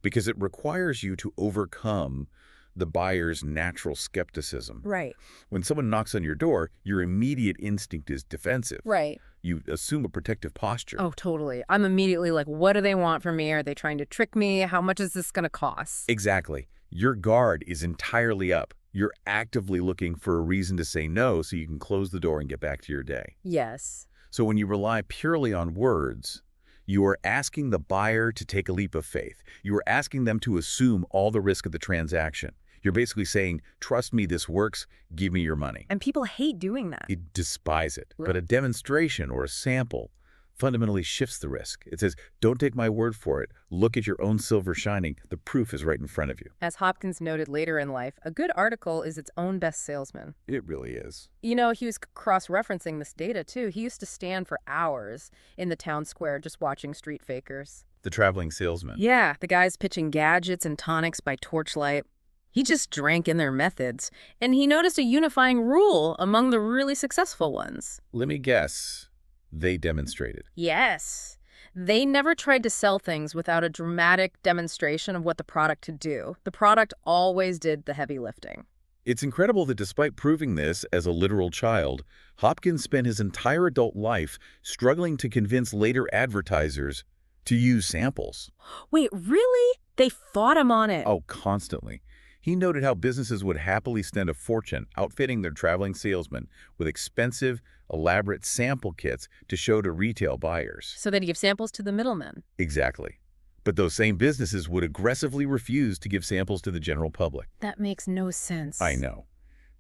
because it requires you to overcome the buyer's natural skepticism. Right. When someone knocks on your door, your immediate instinct is defensive. Right. You assume a protective posture. Oh, totally. I'm immediately like, what do they want from me? Are they trying to trick me? How much is this going to cost? Exactly. Your guard is entirely up. You're actively looking for a reason to say no so you can close the door and get back to your day. Yes. So when you rely purely on words, you are asking the buyer to take a leap of faith. You are asking them to assume all the risk of the transaction. You're basically saying, trust me, this works, give me your money. And people hate doing that. You despise it. But a demonstration or a sample, fundamentally shifts the risk. It says, don't take my word for it. Look at your own silver shining. The proof is right in front of you. As Hopkins noted later in life, a good article is its own best salesman. It really is. You know, he was cross-referencing this data, too. He used to stand for hours in the town square just watching street fakers. The traveling salesman. Yeah, the guys pitching gadgets and tonics by torchlight. He just drank in their methods, and he noticed a unifying rule among the really successful ones. Let me guess. They demonstrated. Yes. They never tried to sell things without a dramatic demonstration of what the product could do. The product always did the heavy lifting. It's incredible that despite proving this as a literal child, Hopkins spent his entire adult life struggling to convince later advertisers to use samples. Wait, really? They fought him on it? Oh, constantly. He noted how businesses would happily spend a fortune outfitting their traveling salesmen with expensive, elaborate sample kits to show to retail buyers. So they'd give samples to the middlemen. Exactly. But those same businesses would aggressively refuse to give samples to the general public. That makes no sense. I know.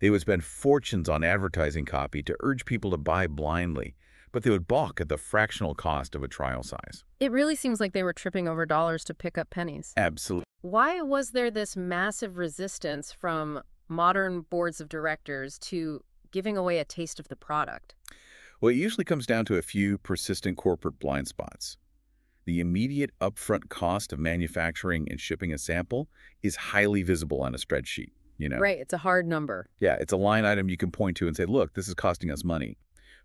They would spend fortunes on advertising copy to urge people to buy blindly, but they would balk at the fractional cost of a trial size. It really seems like they were tripping over dollars to pick up pennies. Absolutely. Why was there this massive resistance from modern boards of directors to giving away a taste of the product? Well, it usually comes down to a few persistent corporate blind spots. The immediate upfront cost of manufacturing and shipping a sample is highly visible on a spreadsheet, you know? Right, it's a hard number. Yeah, it's a line item you can point to and say, look, this is costing us money.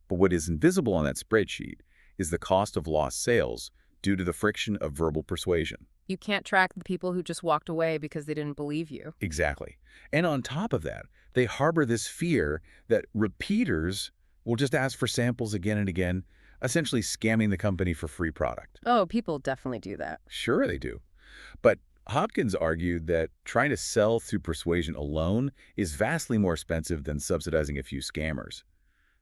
But what is invisible on that spreadsheet is the cost of lost sales due to the friction of verbal persuasion. You can't track the people who just walked away because they didn't believe you. Exactly. And on top of that, they harbor this fear that repeaters will just ask for samples again and again, essentially scamming the company for free product. Oh, people definitely do that. Sure they do. But Hopkins argued that trying to sell through persuasion alone is vastly more expensive than subsidizing a few scammers.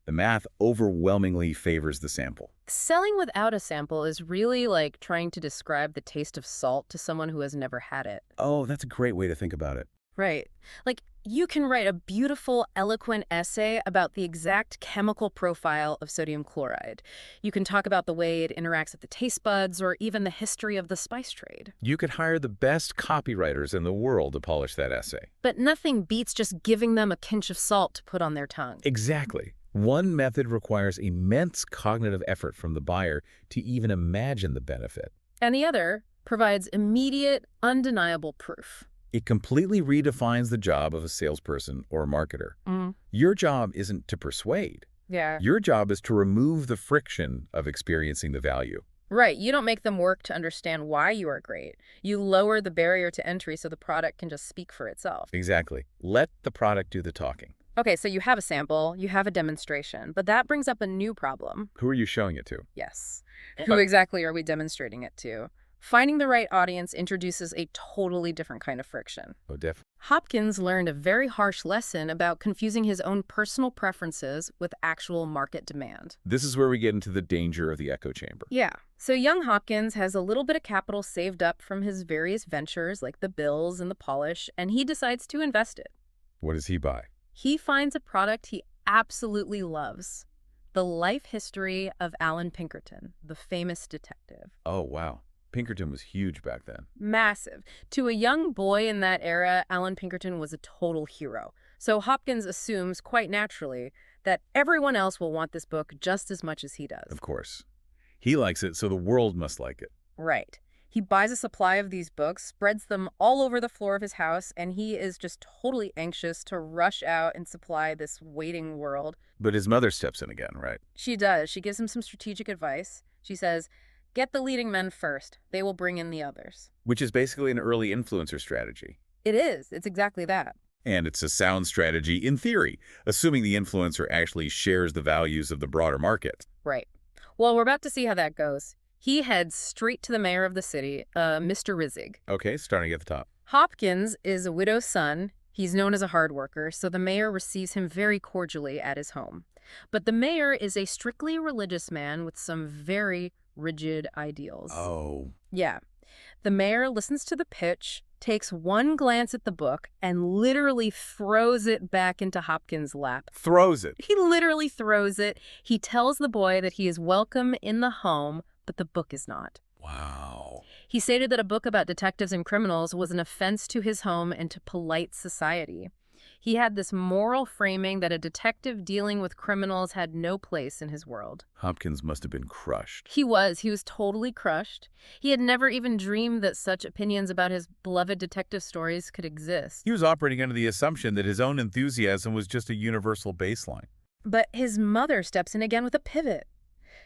The math overwhelmingly favors the sample. Selling without a sample is really like trying to describe the taste of salt to someone who has never had it. Oh, that's a great way to think about it. Right. Like, you can write a beautiful, eloquent essay about the exact chemical profile of sodium chloride. You can talk about the way it interacts with the taste buds or even the history of the spice trade. You could hire the best copywriters in the world to polish that essay. But nothing beats just giving them a pinch of salt to put on their tongue. Exactly. One method requires immense cognitive effort from the buyer to even imagine the benefit. And the other provides immediate, undeniable proof. It completely redefines the job of a salesperson or a marketer. Your job isn't to persuade. Yeah. Your job is to remove the friction of experiencing the value. Right. You don't make them work to understand why you are great. You lower the barrier to entry so the product can just speak for itself. Exactly. Let the product do the talking. Okay, so you have a sample, you have a demonstration, but that brings up a new problem. Who are you showing it to? Yes. Who exactly are we demonstrating it to? Finding the right audience introduces a totally different kind of friction. Oh, definitely. Hopkins learned a very harsh lesson about confusing his own personal preferences with actual market demand. This is where we get into the danger of the echo chamber. Yeah. So young Hopkins has a little bit of capital saved up from his various ventures like the bills and the polish, and he decides to invest it. What does he buy? He finds a product he absolutely loves. The life history of Alan Pinkerton, the famous detective. Oh, wow. Pinkerton was huge back then. Massive. To a young boy in that era, Alan Pinkerton was a total hero. So Hopkins assumes, quite naturally, that everyone else will want this book just as much as he does. Of course. He likes it, so the world must like it. Right. He buys a supply of these books, spreads them all over the floor of his house, and he is just totally anxious to rush out and supply this waiting world. But his mother steps in again, right? She does. She gives him some strategic advice. She says, get the leading men first. They will bring in the others. Which is basically an early influencer strategy. It is. It's exactly that. And it's a sound strategy in theory, assuming the influencer actually shares the values of the broader market. Right. Well, we're about to see how that goes. He heads straight to the mayor of the city, Mr. Rizzig. Okay, starting at the top. Hopkins is a widow's son. He's known as a hard worker, so the mayor receives him very cordially at his home. But the mayor is a strictly religious man with some very rigid ideals. Oh. Yeah. The mayor listens to the pitch, takes one glance at the book and literally throws it back into Hopkins' lap. Throws it. He literally throws it. He tells the boy that he is welcome in the home, but the book is not. Wow. He stated that a book about detectives and criminals was an offense to his home and to polite society. He had this moral framing that a detective dealing with criminals had no place in his world. Hopkins must have been crushed. He was totally crushed. He had never even dreamed that such opinions about his beloved detective stories could exist. He was operating under the assumption that his own enthusiasm was just a universal baseline. But his mother steps in again with a pivot.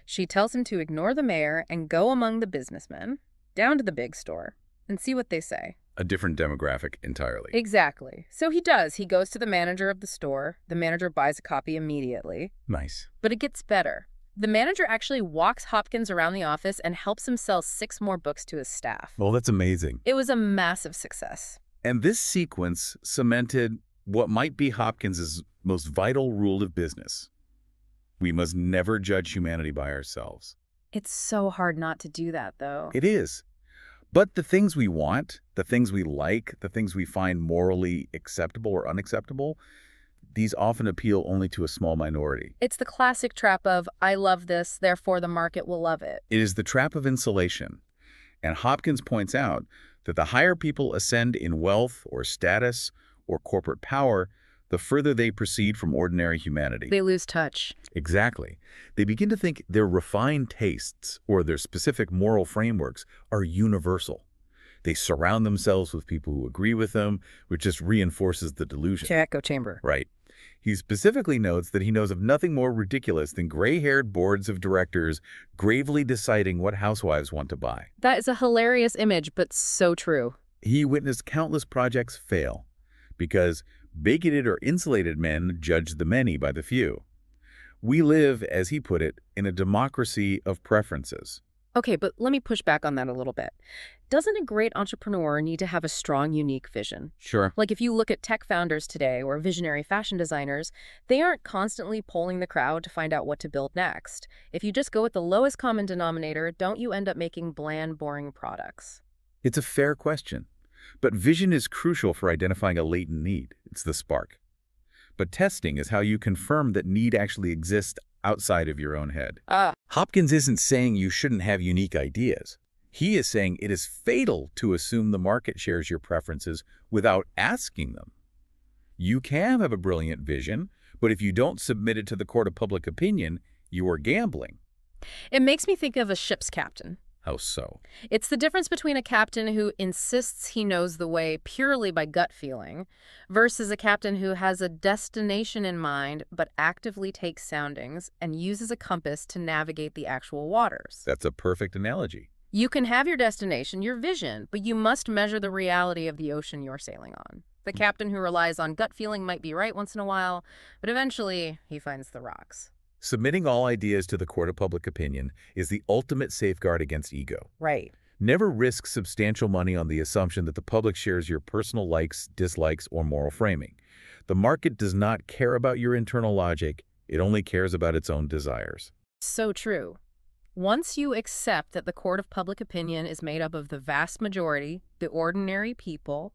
She tells him to ignore the mayor and go among the businessmen, down to the big store, and see what they say. A different demographic entirely. Exactly. So he does. He goes to the manager of the store. The manager buys a copy immediately. Nice. But it gets better. The manager actually walks Hopkins around the office and helps him sell 6 more books to his staff. Well, that's amazing. It was a massive success. And this sequence cemented what might be Hopkins's most vital rule of business. We must never judge humanity by ourselves. It's so hard not to do that, though. It is. But the things we want, the things we like, the things we find morally acceptable or unacceptable, these often appeal only to a small minority. It's the classic trap of, I love this, therefore the market will love it. It is the trap of insulation. And Hopkins points out that the higher people ascend in wealth or status or corporate power, the further they proceed from ordinary humanity. They lose touch. Exactly. They begin to think their refined tastes or their specific moral frameworks are universal. They surround themselves with people who agree with them, which just reinforces the delusion. Echo chamber. Right. He specifically notes that he knows of nothing more ridiculous than gray-haired boards of directors gravely deciding what housewives want to buy. That is a hilarious image, but so true. He witnessed countless projects fail because bigoted or insulated men judge the many by the few. We live, as he put it, in a democracy of preferences. Okay, but let me push back on that a little bit. Doesn't a great entrepreneur need to have a strong, unique vision? Sure. Like if you look at tech founders today or visionary fashion designers, they aren't constantly polling the crowd to find out what to build next. If you just go with the lowest common denominator, don't you end up making bland, boring products? It's a fair question. But vision is crucial for identifying a latent need. It's the spark. But testing is how you confirm that need actually exists outside of your own head. Hopkins isn't saying you shouldn't have unique ideas. He is saying it is fatal to assume the market shares your preferences without asking them. You can have a brilliant vision, but if you don't submit it to the court of public opinion, you are gambling. It makes me think of a ship's captain. How so? It's the difference between a captain who insists he knows the way purely by gut feeling versus a captain who has a destination in mind but actively takes soundings and uses a compass to navigate the actual waters. That's a perfect analogy. You can have your destination, your vision, but you must measure the reality of the ocean you're sailing on. The captain who relies on gut feeling might be right once in a while, but eventually he finds the rocks. Submitting all ideas to the court of public opinion is the ultimate safeguard against ego. Right. Never risk substantial money on the assumption that the public shares your personal likes, dislikes, or moral framing. The market does not care about your internal logic. It only cares about its own desires. So true. Once you accept that the court of public opinion is made up of the vast majority, the ordinary people,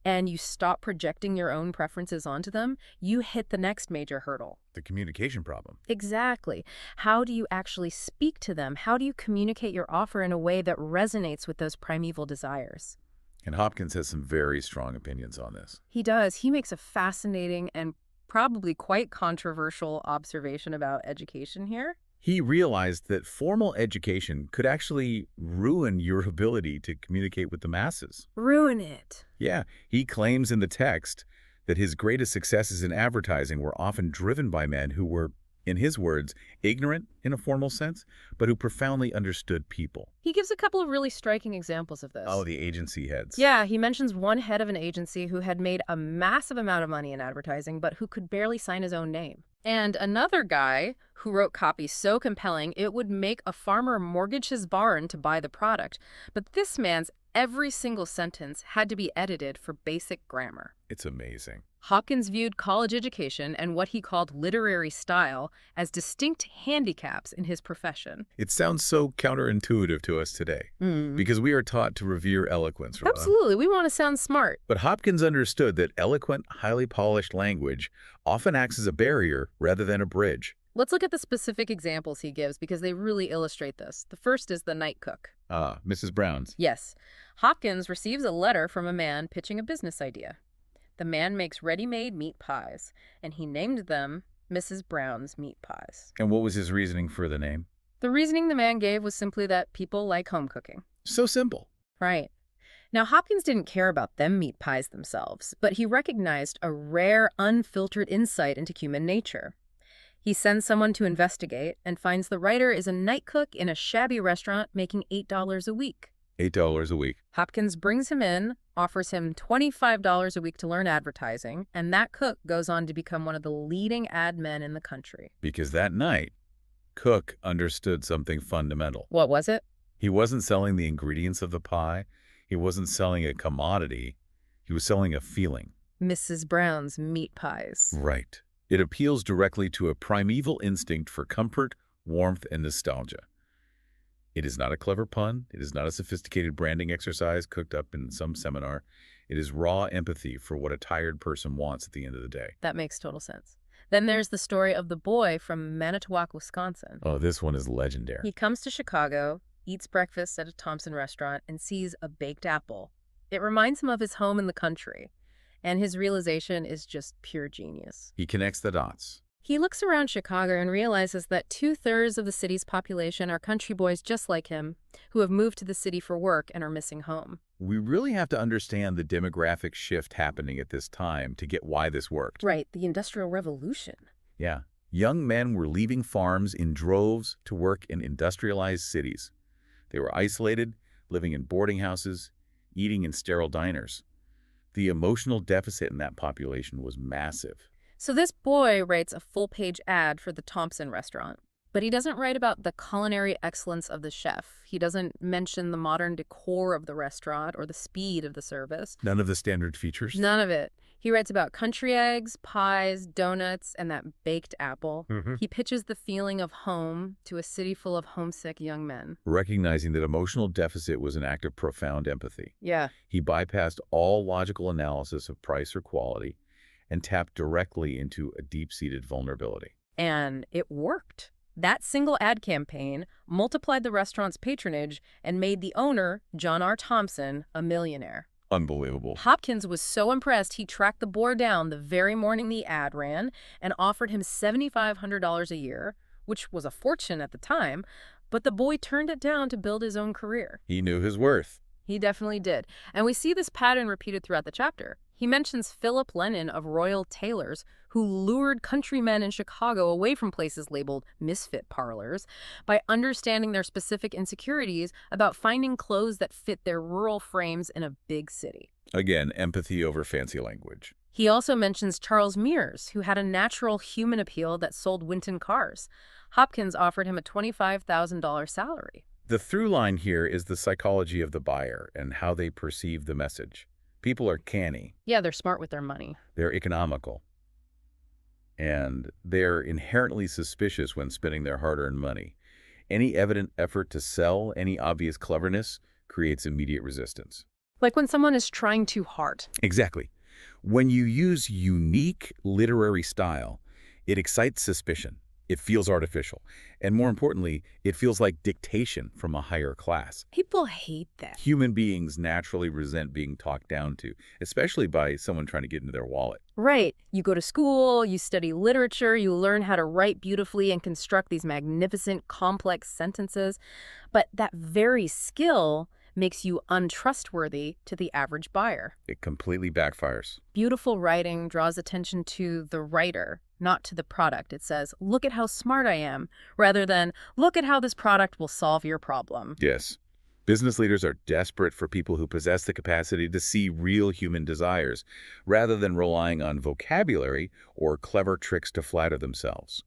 and you stop projecting your own preferences onto them, you hit the next major hurdle. The communication problem. Exactly. How do you actually speak to them? How do you communicate your offer in a way that resonates with those primeval desires? And Hopkins has some very strong opinions on this. He does. He makes a fascinating and probably quite controversial observation about education here. He realized that formal education could actually ruin your ability to communicate with the masses. Ruin it. Yeah, he claims in the text that his greatest successes in advertising were often driven by men who were, in his words, ignorant in a formal sense, but who profoundly understood people. He gives a couple of really striking examples of this. Oh, the agency heads. Yeah, he mentions one head of an agency who had made a massive amount of money in advertising, but who could barely sign his own name. And another guy who wrote copy so compelling it would make a farmer mortgage his barn to buy the product. But this man's Every single sentence had to be edited for basic grammar. It's amazing. Hopkins viewed college education and what he called literary style as distinct handicaps in his profession. It sounds so counterintuitive to us today, because we are taught to revere eloquence, Rhoda. Absolutely. We want to sound smart. But Hopkins understood that eloquent, highly polished language often acts as a barrier rather than a bridge. Let's look at the specific examples he gives because they really illustrate this. The first is the night cook. Ah, Mrs. Brown's. Yes. Hopkins receives a letter from a man pitching a business idea. The man makes ready-made meat pies, and he named them Mrs. Brown's meat pies. And what was his reasoning for the name? The reasoning the man gave was simply that people like home cooking. So simple. Right. Now, Hopkins didn't care about them meat pies themselves, but he recognized a rare, unfiltered insight into human nature. He sends someone to investigate and finds the writer is a night cook in a shabby restaurant making $8 a week. $8 a week. Hopkins brings him in, offers him $25 a week to learn advertising, and that cook goes on to become one of the leading ad men in the country. Because that night, Cook understood something fundamental. What was it? He wasn't selling the ingredients of the pie. He wasn't selling a commodity. He was selling a feeling. Mrs. Brown's meat pies. Right. It appeals directly to a primeval instinct for comfort, warmth, and nostalgia. It is not a clever pun. It is not a sophisticated branding exercise cooked up in some seminar. It is raw empathy for what a tired person wants at the end of the day. That makes total sense. Then there's the story of the boy from Manitowoc, Wisconsin. Oh, this one is legendary. He comes to Chicago, eats breakfast at a Thompson restaurant, and sees a baked apple. It reminds him of his home in the country, and his realization is just pure genius. He connects the dots. He looks around Chicago and realizes that 2/3 of the city's population are country boys just like him, who have moved to the city for work and are missing home. We really have to understand the demographic shift happening at this time to get why this worked. Right, the Industrial Revolution. Yeah. Young men were leaving farms in droves to work in industrialized cities. They were isolated, living in boarding houses, eating in sterile diners. The emotional deficit in that population was massive. So this boy writes a full-page ad for the Thompson restaurant. But he doesn't write about the culinary excellence of the chef. He doesn't mention the modern decor of the restaurant or the speed of the service. None of the standard features? None of it. He writes about country eggs, pies, donuts, and that baked apple. He pitches the feeling of home to a city full of homesick young men. Recognizing that emotional deficit was an act of profound empathy. Yeah. He bypassed all logical analysis of price or quality and tapped directly into a deep-seated vulnerability. And it worked. That single ad campaign multiplied the restaurant's patronage and made the owner, John R. Thompson, a millionaire. Unbelievable. Hopkins was so impressed he tracked the boy down the very morning the ad ran and offered him $7,500 a year, which was a fortune at the time, but the boy turned it down to build his own career. He knew his worth. He definitely did. And we see this pattern repeated throughout the chapter. He mentions Philip Lennon of Royal Tailors, who lured countrymen in Chicago away from places labeled misfit parlors by understanding their specific insecurities about finding clothes that fit their rural frames in a big city. Again, empathy over fancy language. He also mentions Charles Mears, who had a natural human appeal that sold Winton cars. Hopkins offered him a $25,000 salary. The through line here is the psychology of the buyer and how they perceive the message. People are canny. Yeah, they're smart with their money. They're economical. And they're inherently suspicious when spending their hard-earned money. Any evident effort to sell, any obvious cleverness, creates immediate resistance. Like when someone is trying too hard. Exactly. When you use unique literary style, it excites suspicion. It feels artificial. And more importantly, it feels like dictation from a higher class. People hate that. Human beings naturally resent being talked down to, especially by someone trying to get into their wallet. Right. You go to school, you study literature, you learn how to write beautifully and construct these magnificent, complex sentences. But that very skill makes you untrustworthy to the average buyer. It completely backfires. Beautiful writing draws attention to the writer, not to the product. It says, look at how smart I am, rather than, look at how this product will solve your problem. Yes. Business leaders are desperate for people who possess the capacity to see real human desires, rather than relying on vocabulary or clever tricks to flatter themselves.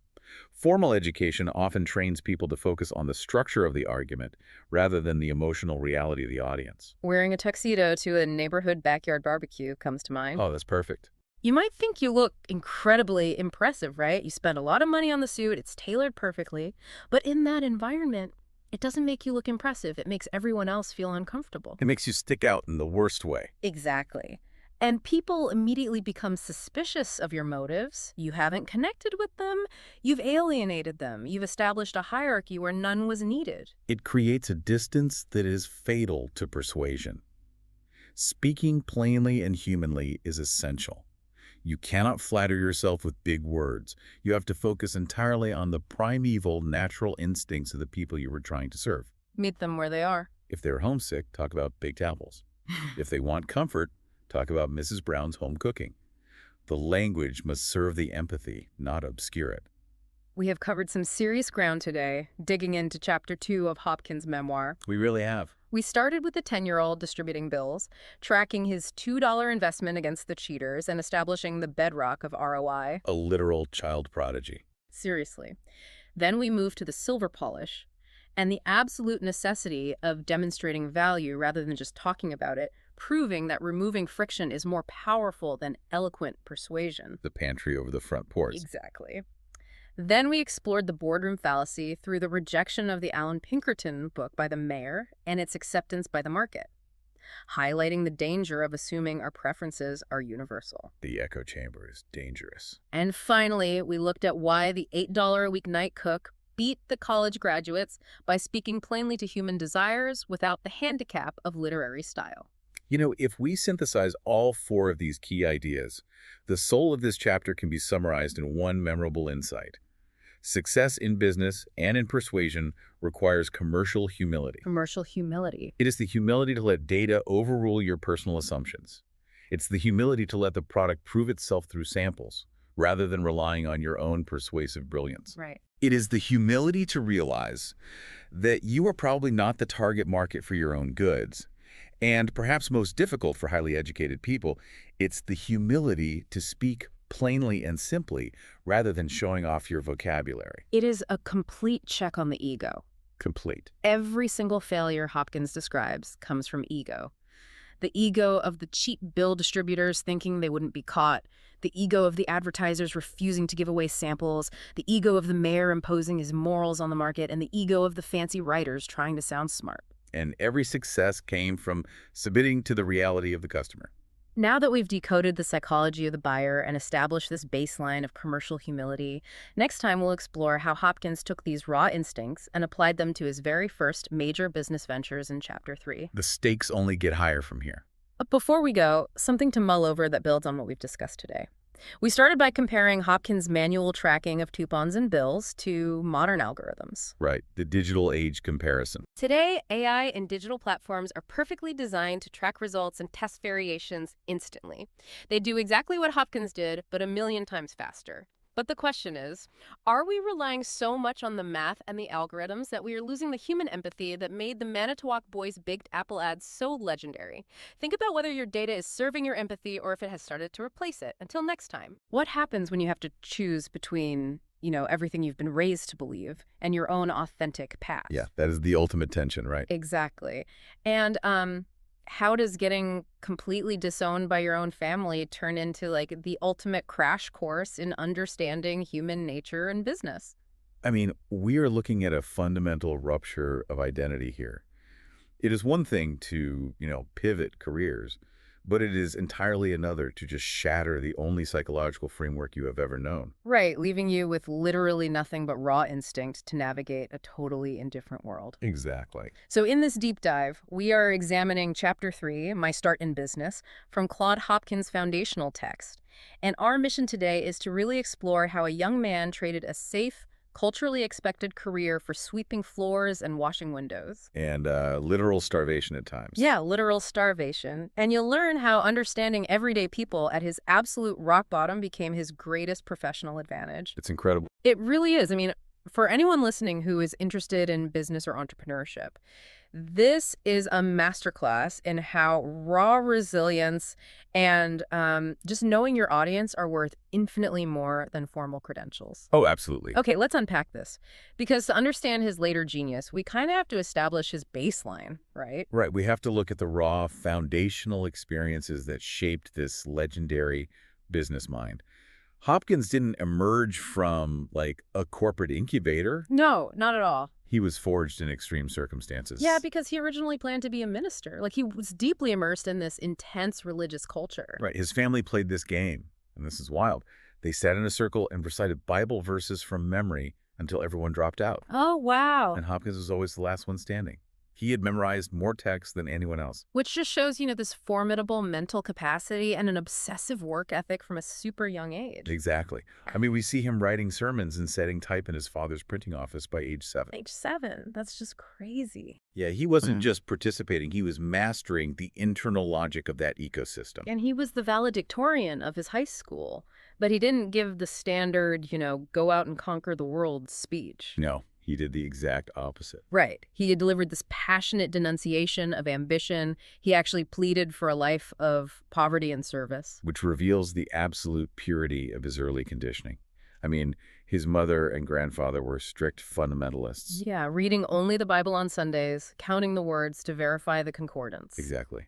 Formal education often trains people to focus on the structure of the argument rather than the emotional reality of the audience. Wearing a tuxedo to a neighborhood backyard barbecue comes to mind. Oh, that's perfect. You might think you look incredibly impressive, right? You spend a lot of money on the suit, it's tailored perfectly. But in that environment, it doesn't make you look impressive. It makes everyone else feel uncomfortable. It makes you stick out in the worst way. Exactly. And people immediately become suspicious of your motives. You haven't connected with them. You've alienated them. You've established a hierarchy where none was needed. It creates a distance that is fatal to persuasion. Speaking plainly and humanly is essential. You cannot flatter yourself with big words. You have to focus entirely on the primeval natural instincts of the people you were trying to serve. Meet them where they are. If they're homesick, talk about baked apples. If they want comfort, talk about Mrs. Brown's home cooking. The language must serve the empathy, not obscure it. We have covered some serious ground today, digging into Chapter 2 of Hopkins' memoir. We really have. We started with the 10-year-old distributing bills, tracking his $2 investment against the cheaters, and establishing the bedrock of ROI. A literal child prodigy. Seriously. Then we moved to the silver polish and the absolute necessity of demonstrating value rather than just talking about it, proving that removing friction is more powerful than eloquent persuasion. The pantry over the front porch. Exactly. Then we explored the boardroom fallacy through the rejection of the Alan Pinkerton book by the mayor and its acceptance by the market, highlighting the danger of assuming our preferences are universal. The echo chamber is dangerous. And finally, we looked at why the $8 a week night cook beat the college graduates by speaking plainly to human desires without the handicap of literary style. You know, if we synthesize all four of these key ideas, the soul of this chapter can be summarized in one memorable insight. Success in business and in persuasion requires commercial humility. Commercial humility. It is the humility to let data overrule your personal assumptions. It's the humility to let the product prove itself through samples, rather than relying on your own persuasive brilliance. Right. It is the humility to realize that you are probably not the target market for your own goods. And perhaps most difficult for highly educated people, it's the humility to speak plainly and simply rather than showing off your vocabulary. It is a complete check on the ego. Complete. Every single failure Hopkins describes comes from ego. The ego of the cheap bill distributors thinking they wouldn't be caught, the ego of the advertisers refusing to give away samples, the ego of the mayor imposing his morals on the market, and the ego of the fancy writers trying to sound smart. And every success came from submitting to the reality of the customer. Now that we've decoded the psychology of the buyer and established this baseline of commercial humility, next time we'll explore how Hopkins took these raw instincts and applied them to his very first major business ventures in Chapter 3. The stakes only get higher from here. Before we go, something to mull over that builds on what we've discussed today. We started by comparing Hopkins' manual tracking of coupons and bills to modern algorithms. Right, the digital age comparison. Today, AI and digital platforms are perfectly designed to track results and test variations instantly. They do exactly what Hopkins did, but a million times faster. But the question is, are we relying so much on the math and the algorithms that we are losing the human empathy that made the Manitowoc Boys' Baked Apple ads so legendary? Think about whether your data is serving your empathy or if it has started to replace it. Until next time. What happens when you have to choose between, everything you've been raised to believe and your own authentic path? Yeah, that is the ultimate tension, right? Exactly. And, how does getting completely disowned by your own family turn into the ultimate crash course in understanding human nature and business? I mean, we are looking at a fundamental rupture of identity here. It is one thing to, pivot careers, but it is entirely another to just shatter the only psychological framework you have ever known. Right, leaving you with literally nothing but raw instinct to navigate a totally indifferent world. Exactly. So in this deep dive, we are examining Chapter 3, My Start in Business, from Claude Hopkins' foundational text. And our mission today is to really explore how a young man traded a safe, culturally expected career for sweeping floors and washing windows. And literal starvation at times. Yeah, literal starvation. And you'll learn how understanding everyday people at his absolute rock bottom became his greatest professional advantage. It's incredible. It really is. I mean, For anyone listening who is interested in business or entrepreneurship, this is a masterclass in how raw resilience and just knowing your audience are worth infinitely more than formal credentials. Oh, absolutely. Okay, let's unpack this. Because to understand his later genius, we kind of have to establish his baseline, right? Right. We have to look at the raw foundational experiences that shaped this legendary business mind. Hopkins didn't emerge from, like, a corporate incubator. No, not at all. He was forged in extreme circumstances. Yeah, because he originally planned to be a minister. Like, he was deeply immersed in this intense religious culture. Right. His family played this game, and this is wild. They sat in a circle and recited Bible verses from memory until everyone dropped out. Oh, wow. And Hopkins was always the last one standing. He had memorized more text than anyone else. Which just shows, this formidable mental capacity and an obsessive work ethic from a super young age. Exactly. I mean, we see him writing sermons and setting type in his father's printing office by age 7. Age 7. That's just crazy. Yeah, he wasn't just participating. He was mastering the internal logic of that ecosystem. And he was the valedictorian of his high school. But he didn't give the standard, go out and conquer the world speech. No, he did the exact opposite. Right. He had delivered this passionate denunciation of ambition. He actually pleaded for a life of poverty and service. Which reveals the absolute purity of his early conditioning. I mean, his mother and grandfather were strict fundamentalists. Yeah, reading only the Bible on Sundays, counting the words to verify the concordance. Exactly.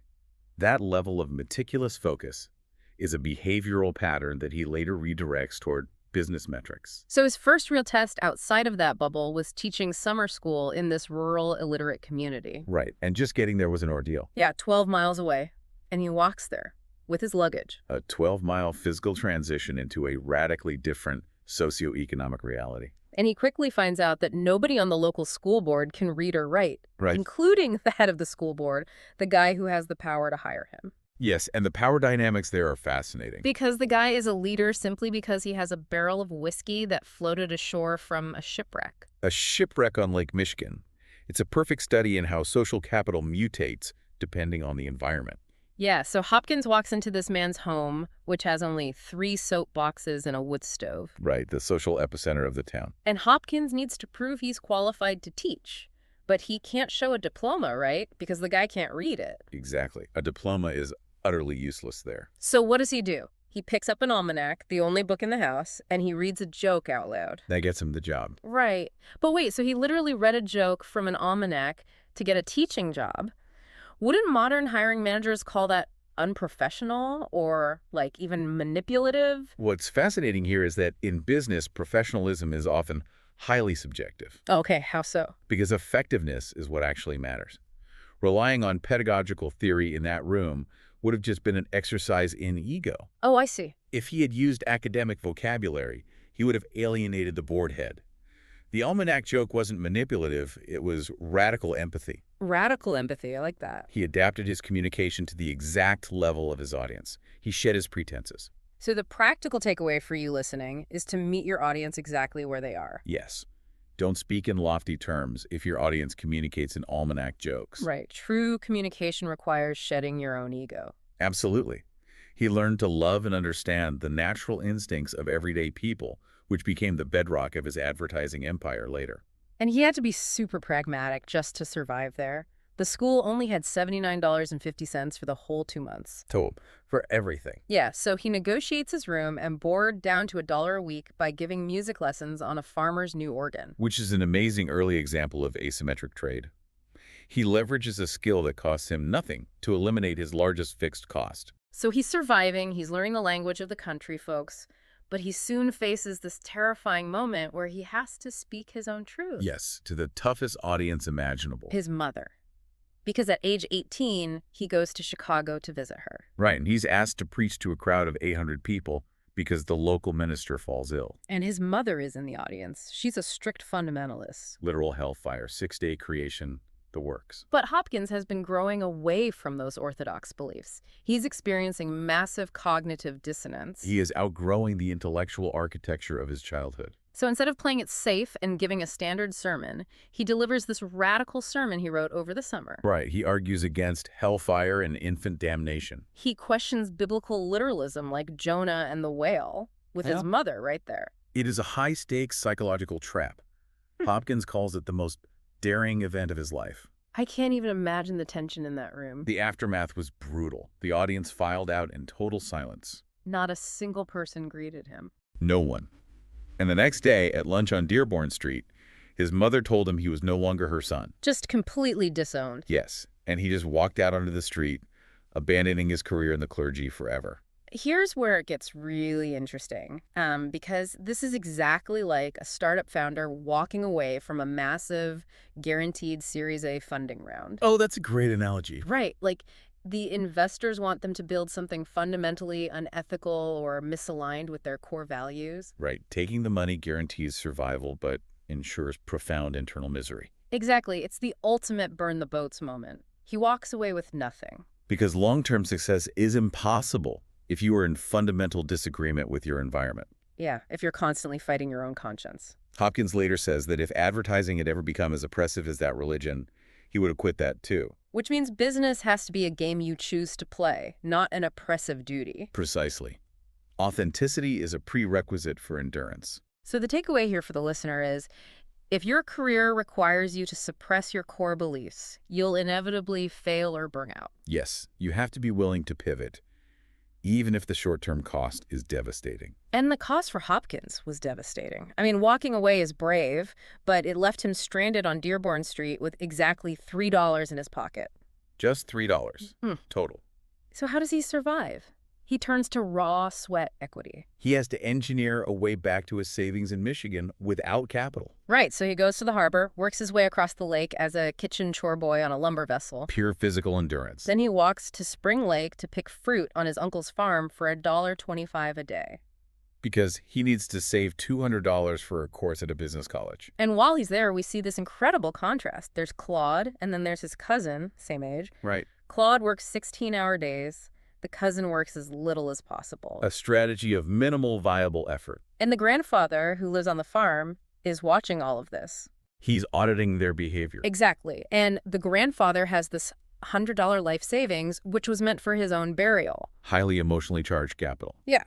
That level of meticulous focus is a behavioral pattern that he later redirects toward business metrics. So his first real test outside of that bubble was teaching summer school in this rural, illiterate community. Right, and just getting there was an ordeal. Yeah, 12 miles away. And he walks there with his luggage. A 12-mile physical transition into a radically different socioeconomic reality. And he quickly finds out that nobody on the local school board can read or write, Right. including the head of the school board, the guy who has the power to hire him. Yes, and the power dynamics there are fascinating. Because the guy is a leader simply because he has a barrel of whiskey that floated ashore from a shipwreck. A shipwreck on Lake Michigan. It's a perfect study in how social capital mutates depending on the environment. Yeah, so Hopkins walks into this man's home, which has only 3 soap boxes and a wood stove. Right, the social epicenter of the town. And Hopkins needs to prove he's qualified to teach. But he can't show a diploma, right? Because the guy can't read it. Exactly. A diploma is utterly useless there. So what does he do? He picks up an almanac, the only book in the house, and he reads a joke out loud. That gets him the job. Right. But wait, so he literally read a joke from an almanac to get a teaching job. Wouldn't modern hiring managers call that unprofessional or, like, even manipulative? What's fascinating here is that in business, professionalism is often highly subjective. Okay, how so? Because effectiveness is what actually matters. Relying on pedagogical theory in that room would have just been an exercise in ego. Oh, I see. If he had used academic vocabulary, he would have alienated the board head. The almanac joke wasn't manipulative, it was radical empathy. Radical empathy, I like that. He adapted his communication to the exact level of his audience. He shed his pretenses. So the practical takeaway for you listening is to meet your audience exactly where they are. Yes. Don't speak in lofty terms if your audience communicates in almanac jokes. Right. True communication requires shedding your own ego. Absolutely. He learned to love and understand the natural instincts of everyday people, which became the bedrock of his advertising empire later. And he had to be super pragmatic just to survive there. The school only had $79.50 for the whole 2 months. For everything. Yeah, so he negotiates his room and board down to $1 a week by giving music lessons on a farmer's new organ. Which is an amazing early example of asymmetric trade. He leverages a skill that costs him nothing to eliminate his largest fixed cost. So he's surviving, he's learning the language of the country folks, but he soon faces this terrifying moment where he has to speak his own truth. Yes, to the toughest audience imaginable. His mother. Because at age 18, he goes to Chicago to visit her. Right, and he's asked to preach to a crowd of 800 people because the local minister falls ill. And his mother is in the audience. She's a strict fundamentalist. Literal hellfire, 6-day creation, the works. But Hopkins has been growing away from those orthodox beliefs. He's experiencing massive cognitive dissonance. He is outgrowing the intellectual architecture of his childhood. So instead of playing it safe and giving a standard sermon, he delivers this radical sermon he wrote over the summer. Right, he argues against hellfire and infant damnation. He questions biblical literalism like Jonah and the whale with his mother right there. It is a high-stakes psychological trap. Hopkins calls it the most daring event of his life. I can't even imagine the tension in that room. The aftermath was brutal. The audience filed out in total silence. Not a single person greeted him. No one. And the next day, at lunch on Dearborn Street, his mother told him he was no longer her son. Just completely disowned. Yes, and he just walked out onto the street, abandoning his career in the clergy forever. Here's where it gets really interesting, because this is exactly like a startup founder walking away from a massive, guaranteed Series A funding round. Oh, that's a great analogy. Right, like the investors want them to build something fundamentally unethical or misaligned with their core values. Right, taking the money guarantees survival, but ensures profound internal misery. Exactly, it's the ultimate burn the boats moment. He walks away with nothing. Because long-term success is impossible if you are in fundamental disagreement with your environment. Yeah, if you're constantly fighting your own conscience. Hopkins later says that if advertising had ever become as oppressive as that religion, he would have quit that too. Which means business has to be a game you choose to play, not an oppressive duty. Precisely. Authenticity is a prerequisite for endurance. So the takeaway here for the listener is, if your career requires you to suppress your core beliefs, you'll inevitably fail or burn out. Yes, you have to be willing to pivot, even if the short-term cost is devastating. And the cost for Hopkins was devastating. I mean, walking away is brave, but it left him stranded on Dearborn Street with exactly $3 in his pocket. Just $3 total. So how does he survive? He turns to raw sweat equity. He has to engineer a way back to his savings in Michigan without capital. Right, so he goes to the harbor, works his way across the lake as a kitchen chore boy on a lumber vessel. Pure physical endurance. Then he walks to Spring Lake to pick fruit on his uncle's farm for $1.25 a day. Because he needs to save $200 for a course at a business college. And while he's there, we see this incredible contrast. There's Claude, and then there's his cousin, same age. Right. Claude works 16-hour days. The cousin works as little as possible. A strategy of minimal viable effort. And the grandfather, who lives on the farm, is watching all of this. He's auditing their behavior. Exactly. And the grandfather has this $100 life savings, which was meant for his own burial. Highly emotionally charged capital. Yeah.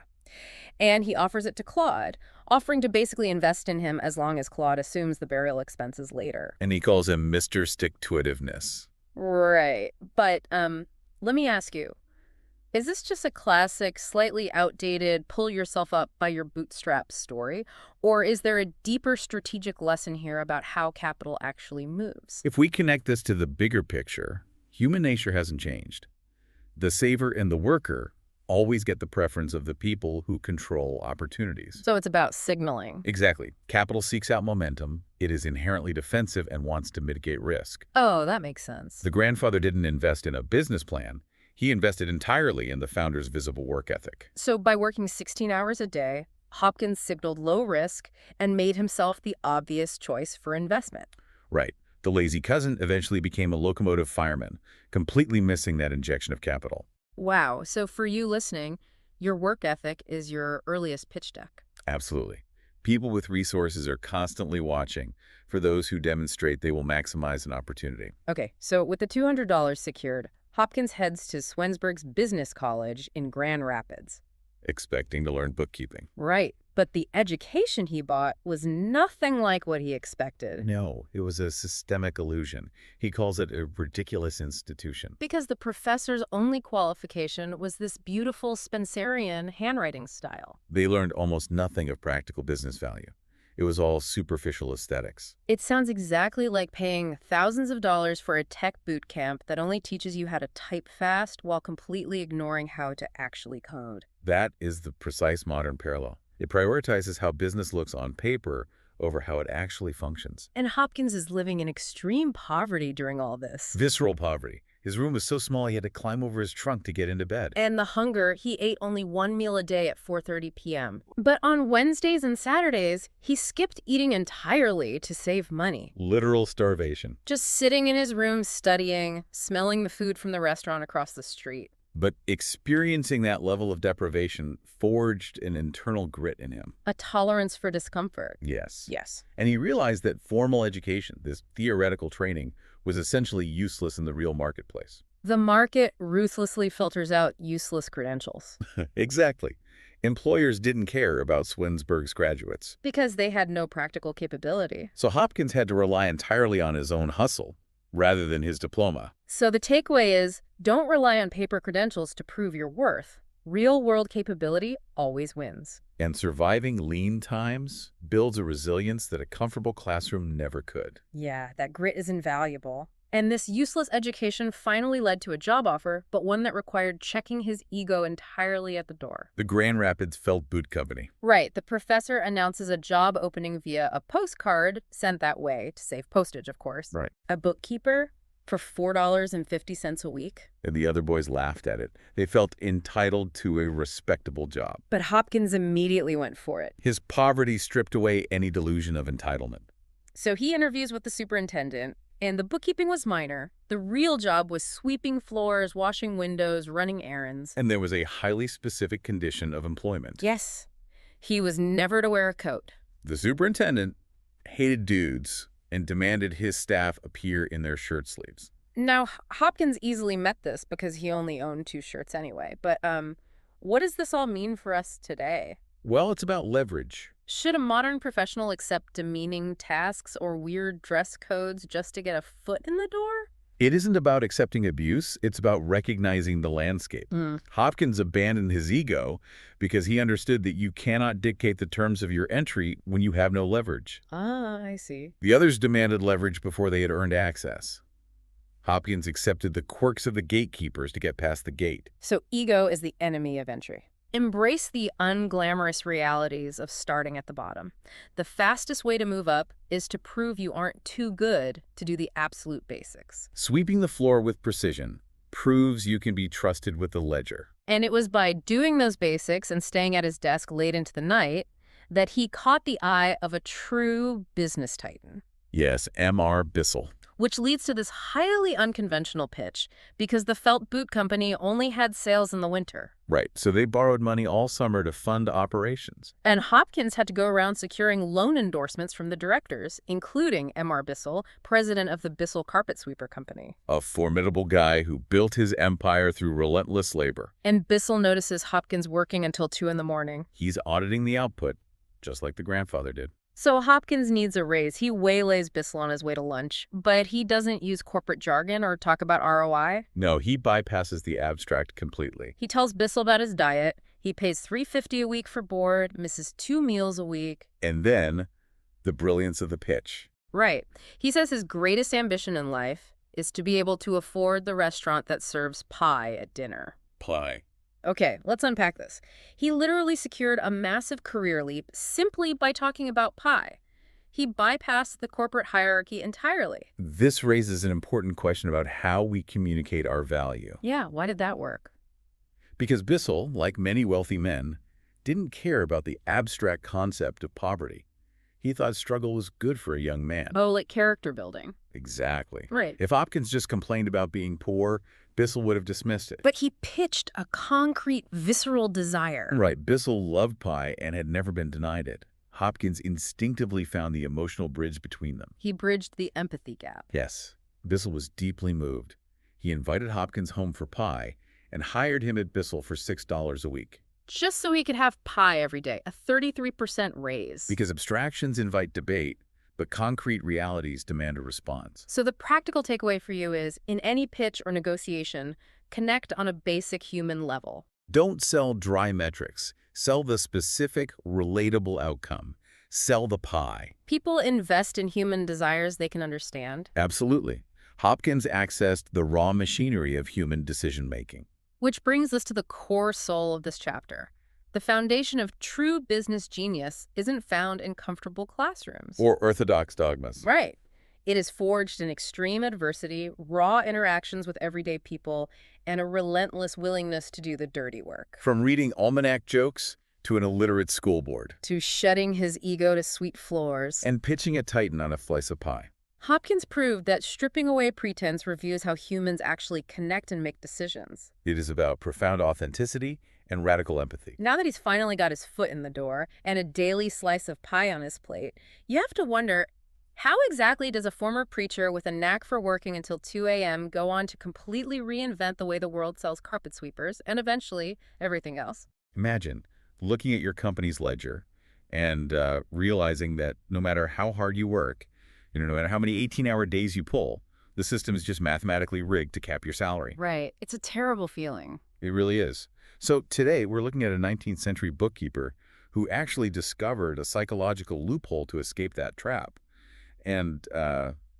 And he offers it to Claude, offering to basically invest in him as long as Claude assumes the burial expenses later. And he calls him Mr. Stick-to-itiveness. Right. But let me ask you, is this just a classic, slightly outdated, pull yourself up by your bootstraps story? Or is there a deeper strategic lesson here about how capital actually moves? If we connect this to the bigger picture, human nature hasn't changed. The saver and the worker always get the preference of the people who control opportunities. So it's about signaling. Exactly. Capital seeks out momentum. It is inherently defensive and wants to mitigate risk. Oh, that makes sense. The grandfather didn't invest in a business plan. He invested entirely in the founder's visible work ethic. So by working 16 hours a day, Hopkins signaled low risk and made himself the obvious choice for investment. Right. The lazy cousin eventually became a locomotive fireman, completely missing that injection of capital. Wow. So for you listening, your work ethic is your earliest pitch deck. Absolutely. People with resources are constantly watching for those who demonstrate they will maximize an opportunity. Okay, so with the $200 secured, Hopkins heads to Swensburg's Business College in Grand Rapids. Expecting to learn bookkeeping. Right, but the education he bought was nothing like what he expected. No, it was a systemic illusion. He calls it a ridiculous institution. Because the professor's only qualification was this beautiful Spencerian handwriting style. They learned almost nothing of practical business value. It was all superficial aesthetics. It sounds exactly like paying thousands of dollars for a tech boot camp that only teaches you how to type fast while completely ignoring how to actually code. That is the precise modern parallel. It prioritizes how business looks on paper over how it actually functions. And Hopkins is living in extreme poverty during all this. Visceral poverty. His room was so small he had to climb over his trunk to get into bed. And the hunger, he ate only one meal a day at 4:30 p.m. But on Wednesdays and Saturdays, he skipped eating entirely to save money. Literal starvation. Just sitting in his room studying, smelling the food from the restaurant across the street. But experiencing that level of deprivation forged an internal grit in him. A tolerance for discomfort. Yes. Yes. And he realized that formal education, this theoretical training, was essentially useless in the real marketplace. The market ruthlessly filters out useless credentials. Exactly. Employers didn't care about Swinsburg's graduates. Because they had no practical capability. So Hopkins had to rely entirely on his own hustle, rather than his diploma. So the takeaway is, don't rely on paper credentials to prove your worth. Real-world capability always wins. And surviving lean times builds a resilience that a comfortable classroom never could. Yeah, that grit is invaluable. And this useless education finally led to a job offer, but one that required checking his ego entirely at the door. The Grand Rapids Felt Boot Company. Right, the professor announces a job opening via a postcard sent that way, to save postage, of course. Right. A bookkeeper for $4.50 a week. And the other boys laughed at it. They felt entitled to a respectable job. But Hopkins immediately went for it. His poverty stripped away any delusion of entitlement. So he interviews with the superintendent, and the bookkeeping was minor. The real job was sweeping floors, washing windows, running errands. And there was a highly specific condition of employment. Yes, he was never to wear a coat. The superintendent hated dudes and demanded his staff appear in their shirt sleeves. Now, Hopkins easily met this because he only owned 2 shirts anyway. But what does this all mean for us today? Well, it's about leverage. Should a modern professional accept demeaning tasks or weird dress codes just to get a foot in the door? It isn't about accepting abuse, it's about recognizing the landscape. Hopkins abandoned his ego because he understood that you cannot dictate the terms of your entry when you have no leverage. Ah, I see. The others demanded leverage before they had earned access. Hopkins accepted the quirks of the gatekeepers to get past the gate. So ego is the enemy of entry. Embrace the unglamorous realities of starting at the bottom. The fastest way to move up is to prove you aren't too good to do the absolute basics. Sweeping the floor with precision proves you can be trusted with the ledger. And it was by doing those basics and staying at his desk late into the night that he caught the eye of a true business titan. Yes, M.R. Bissell. Which leads to this highly unconventional pitch, because the Felt Boot Company only had sales in the winter. Right, so they borrowed money all summer to fund operations. And Hopkins had to go around securing loan endorsements from the directors, including M.R. Bissell, president of the Bissell Carpet Sweeper Company. A formidable guy who built his empire through relentless labor. And Bissell notices Hopkins working until 2 in the morning. He's auditing the output, just like the grandfather did. So Hopkins needs a raise. He waylays Bissell on his way to lunch, but he doesn't use corporate jargon or talk about ROI. No, he bypasses the abstract completely. He tells Bissell about his diet. He pays $3.50 a week for board, misses 2 meals a week. And then, the brilliance of the pitch. Right. He says his greatest ambition in life is to be able to afford the restaurant that serves pie at dinner. Pie. Okay, let's unpack this. He literally secured a massive career leap simply by talking about pie. He bypassed the corporate hierarchy entirely. This raises an important question about how we communicate our value. Yeah, why did that work? Because Bissell, like many wealthy men, didn't care about the abstract concept of poverty. He thought struggle was good for a young man. Oh, like character building. Exactly. Right. If Hopkins just complained about being poor, Bissell would have dismissed it. But he pitched a concrete, visceral desire. Right. Bissell loved pie and had never been denied it. Hopkins instinctively found the emotional bridge between them. He bridged the empathy gap. Yes. Bissell was deeply moved. He invited Hopkins home for pie and hired him at Bissell for $6 a week. Just so he could have pie every day, a 33% raise. Because abstractions invite debate, but concrete realities demand a response. So the practical takeaway for you is, in any pitch or negotiation, connect on a basic human level. Don't sell dry metrics. Sell the specific, relatable outcome. Sell the pie. People invest in human desires they can understand. Absolutely. Hopkins accessed the raw machinery of human decision-making. Which brings us to the core soul of this chapter. The foundation of true business genius isn't found in comfortable classrooms. Or orthodox dogmas. Right. It is forged in extreme adversity, raw interactions with everyday people, and a relentless willingness to do the dirty work. From reading almanac jokes to an illiterate school board. To shutting his ego to sweet floors. And pitching a titan on a slice of pie. Hopkins proved that stripping away pretense reveals how humans actually connect and make decisions. It is about profound authenticity and radical empathy. Now that he's finally got his foot in the door and a daily slice of pie on his plate, you have to wonder, how exactly does a former preacher with a knack for working until 2 a.m. go on to completely reinvent the way the world sells carpet sweepers and eventually everything else? Imagine looking at your company's ledger and realizing that no matter how hard you work, no matter how many 18-hour days you pull, the system is just mathematically rigged to cap your salary. Right. It's a terrible feeling. It really is. So today, we're looking at a 19th century bookkeeper who actually discovered a psychological loophole to escape that trap. And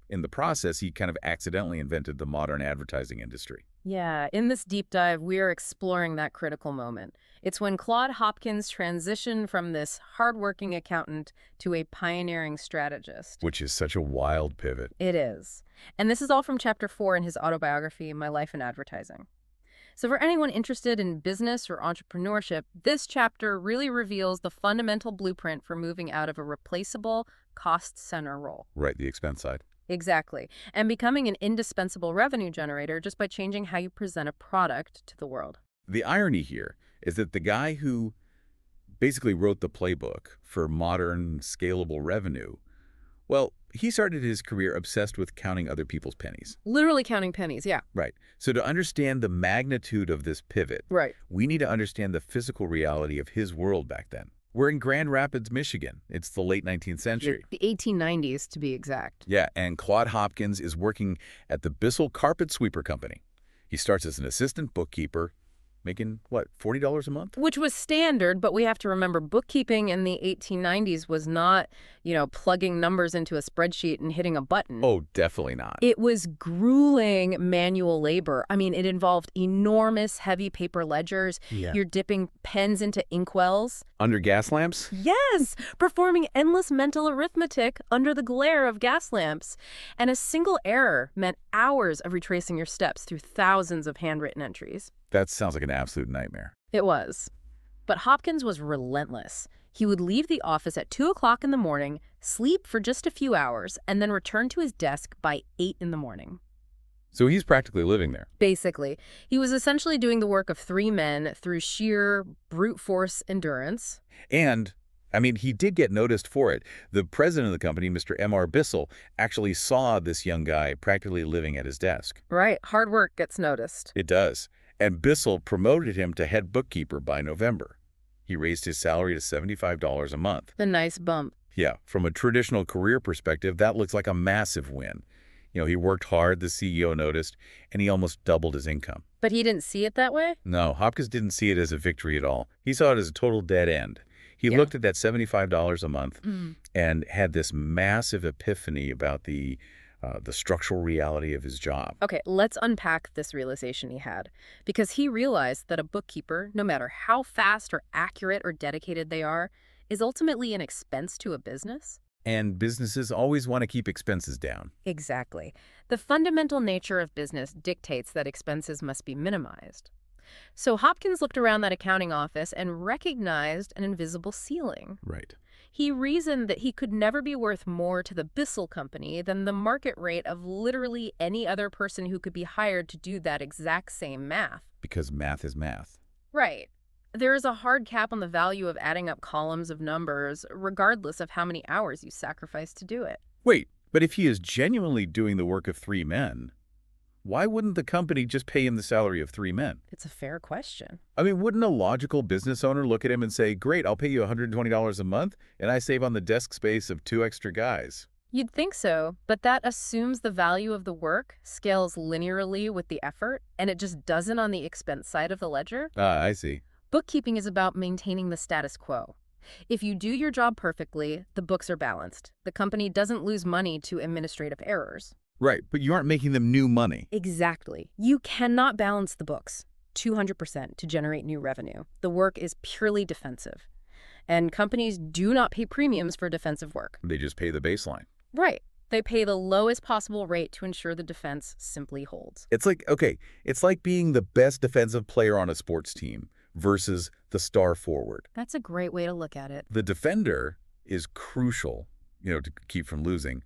in the process, he kind of accidentally invented the modern advertising industry. Yeah, in this deep dive, we are exploring that critical moment. It's when Claude Hopkins transitioned from this hardworking accountant to a pioneering strategist. Which is such a wild pivot. It is. And this is all from Chapter 4 in his autobiography, My Life in Advertising. So for anyone interested in business or entrepreneurship, this chapter really reveals the fundamental blueprint for moving out of a replaceable cost center role. Right, the expense side. Exactly. And becoming an indispensable revenue generator just by changing how you present a product to the world. The irony here is that the guy who basically wrote the playbook for modern scalable revenue, well, he started his career obsessed with counting other people's pennies. Literally counting pennies, yeah. Right. So to understand the magnitude of this pivot, Right. we need to understand the physical reality of his world back then. We're in Grand Rapids, Michigan. It's the late 19th century. The 1890s, to be exact. Yeah, and Claude Hopkins is working at the Bissell Carpet Sweeper Company. He starts as an assistant bookkeeper, making, what, $40 a month? Which was standard, but we have to remember bookkeeping in the 1890s was not, plugging numbers into a spreadsheet and hitting a button. Oh, definitely not. It was grueling manual labor. I mean, it involved enormous, heavy paper ledgers. Yeah. You're dipping pens into inkwells. Under gas lamps? Yes, performing endless mental arithmetic under the glare of gas lamps. And a single error meant hours of retracing your steps through thousands of handwritten entries. That sounds like an absolute nightmare. It was. But Hopkins was relentless. He would leave the office at 2 o'clock in the morning, sleep for just a few hours, and then return to his desk by 8 in the morning. So he's practically living there. Basically, he was essentially doing the work of 3 men through sheer brute force endurance. And, he did get noticed for it. The president of the company, Mr. M.R. Bissell, actually saw this young guy practically living at his desk. Right, hard work gets noticed. It does. And Bissell promoted him to head bookkeeper by November. He raised his salary to $75 a month. A nice bump. Yeah, from a traditional career perspective, that looks like a massive win. He worked hard, the CEO noticed, and he almost doubled his income. But he didn't see it that way? No, Hopkins didn't see it as a victory at all. He saw it as a total dead end. He Yeah. looked at that $75 a month and had this massive epiphany about the structural reality of his job. Okay, let's unpack this realization he had. Because he realized that a bookkeeper, no matter how fast or accurate or dedicated they are, is ultimately an expense to a business. And businesses always want to keep expenses down. Exactly. The fundamental nature of business dictates that expenses must be minimized. So Hopkins looked around that accounting office and recognized an invisible ceiling. Right. He reasoned that he could never be worth more to the Bissell Company than the market rate of literally any other person who could be hired to do that exact same math. Because math is math. Right. There is a hard cap on the value of adding up columns of numbers, regardless of how many hours you sacrifice to do it. Wait, but if he is genuinely doing the work of 3 men, why wouldn't the company just pay him the salary of 3 men? It's a fair question. Wouldn't a logical business owner look at him and say, great, I'll pay you $120 a month, and I save on the desk space of 2 extra guys? You'd think so, but that assumes the value of the work scales linearly with the effort, and it just doesn't on the expense side of the ledger. Ah, I see. Bookkeeping is about maintaining the status quo. If you do your job perfectly, the books are balanced. The company doesn't lose money to administrative errors. Right, but you aren't making them new money. Exactly. You cannot balance the books 200% to generate new revenue. The work is purely defensive. And companies do not pay premiums for defensive work. They just pay the baseline. Right. They pay the lowest possible rate to ensure the defense simply holds. It's like being the best defensive player on a sports team versus the star forward. That's a great way to look at it. The defender is crucial, to keep from losing,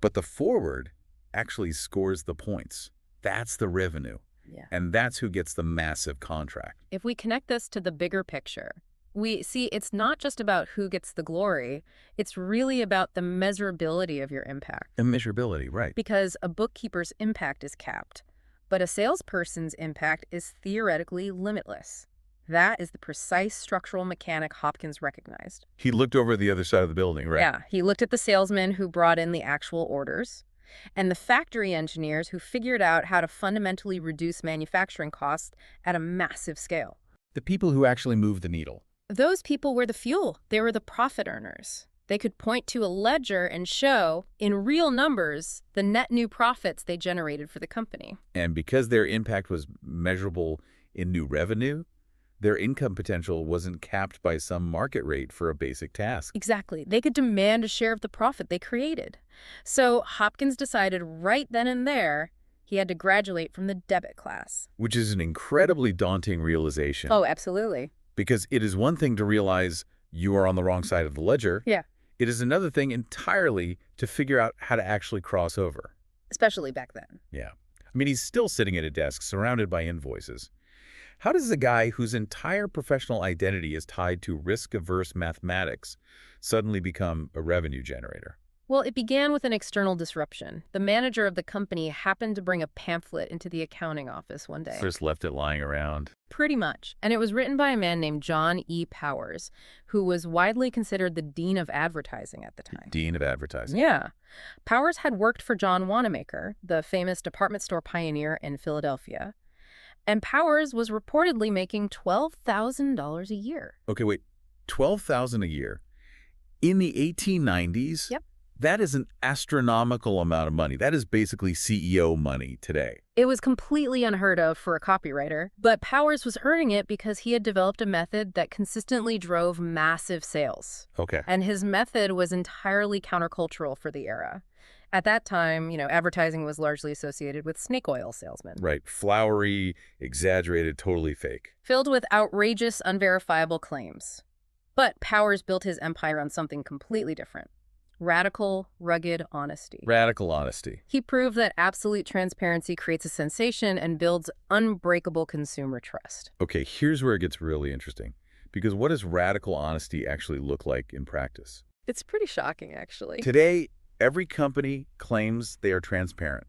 but the forward actually scores the points. That's the revenue. Yeah. And that's who gets the massive contract. If we connect this to the bigger picture, we see it's not just about who gets the glory. It's really about the measurability of your impact. Immeasurability, right. Because a bookkeeper's impact is capped, but a salesperson's impact is theoretically limitless. That is the precise structural mechanic Hopkins recognized. He looked over the other side of the building, right? Yeah, he looked at the salesmen who brought in the actual orders and the factory engineers who figured out how to fundamentally reduce manufacturing costs at a massive scale. The people who actually move the needle. Those people were the fuel. They were the profit earners. They could point to a ledger and show, in real numbers, the net new profits they generated for the company. And because their impact was measurable in new revenue, their income potential wasn't capped by some market rate for a basic task. Exactly. They could demand a share of the profit they created. So Hopkins decided right then and there he had to graduate from the debit class. Which is an incredibly daunting realization. Oh, absolutely. Because it is one thing to realize you are on the wrong side of the ledger. Yeah. It is another thing entirely to figure out how to actually cross over. Especially back then. Yeah. I mean, he's still sitting at a desk surrounded by invoices. How does a guy whose entire professional identity is tied to risk-averse mathematics suddenly become a revenue generator? Well, it began with an external disruption. The manager of the company happened to bring a pamphlet into the accounting office one day. Just left it lying around. Pretty much. And it was written by a man named John E. Powers, who was widely considered the dean of advertising at the time. Dean of advertising. Yeah. Powers had worked for John Wanamaker, the famous department store pioneer in Philadelphia. And Powers was reportedly making $12,000 a year. Okay, wait. $12,000 a year? In the 1890s? Yep. That is an astronomical amount of money. That is basically CEO money today. It was completely unheard of for a copywriter, but Powers was earning it because he had developed a method that consistently drove massive sales. Okay. And his method was entirely countercultural for the era. At that time, advertising was largely associated with snake oil salesmen. Right. Flowery, exaggerated, totally fake. Filled with outrageous, unverifiable claims. But Powers built his empire on something completely different. Radical, rugged honesty. Radical honesty. He proved that absolute transparency creates a sensation and builds unbreakable consumer trust. Okay, here's where it gets really interesting. Because what does radical honesty actually look like in practice? It's pretty shocking, actually. Today, every company claims they are transparent.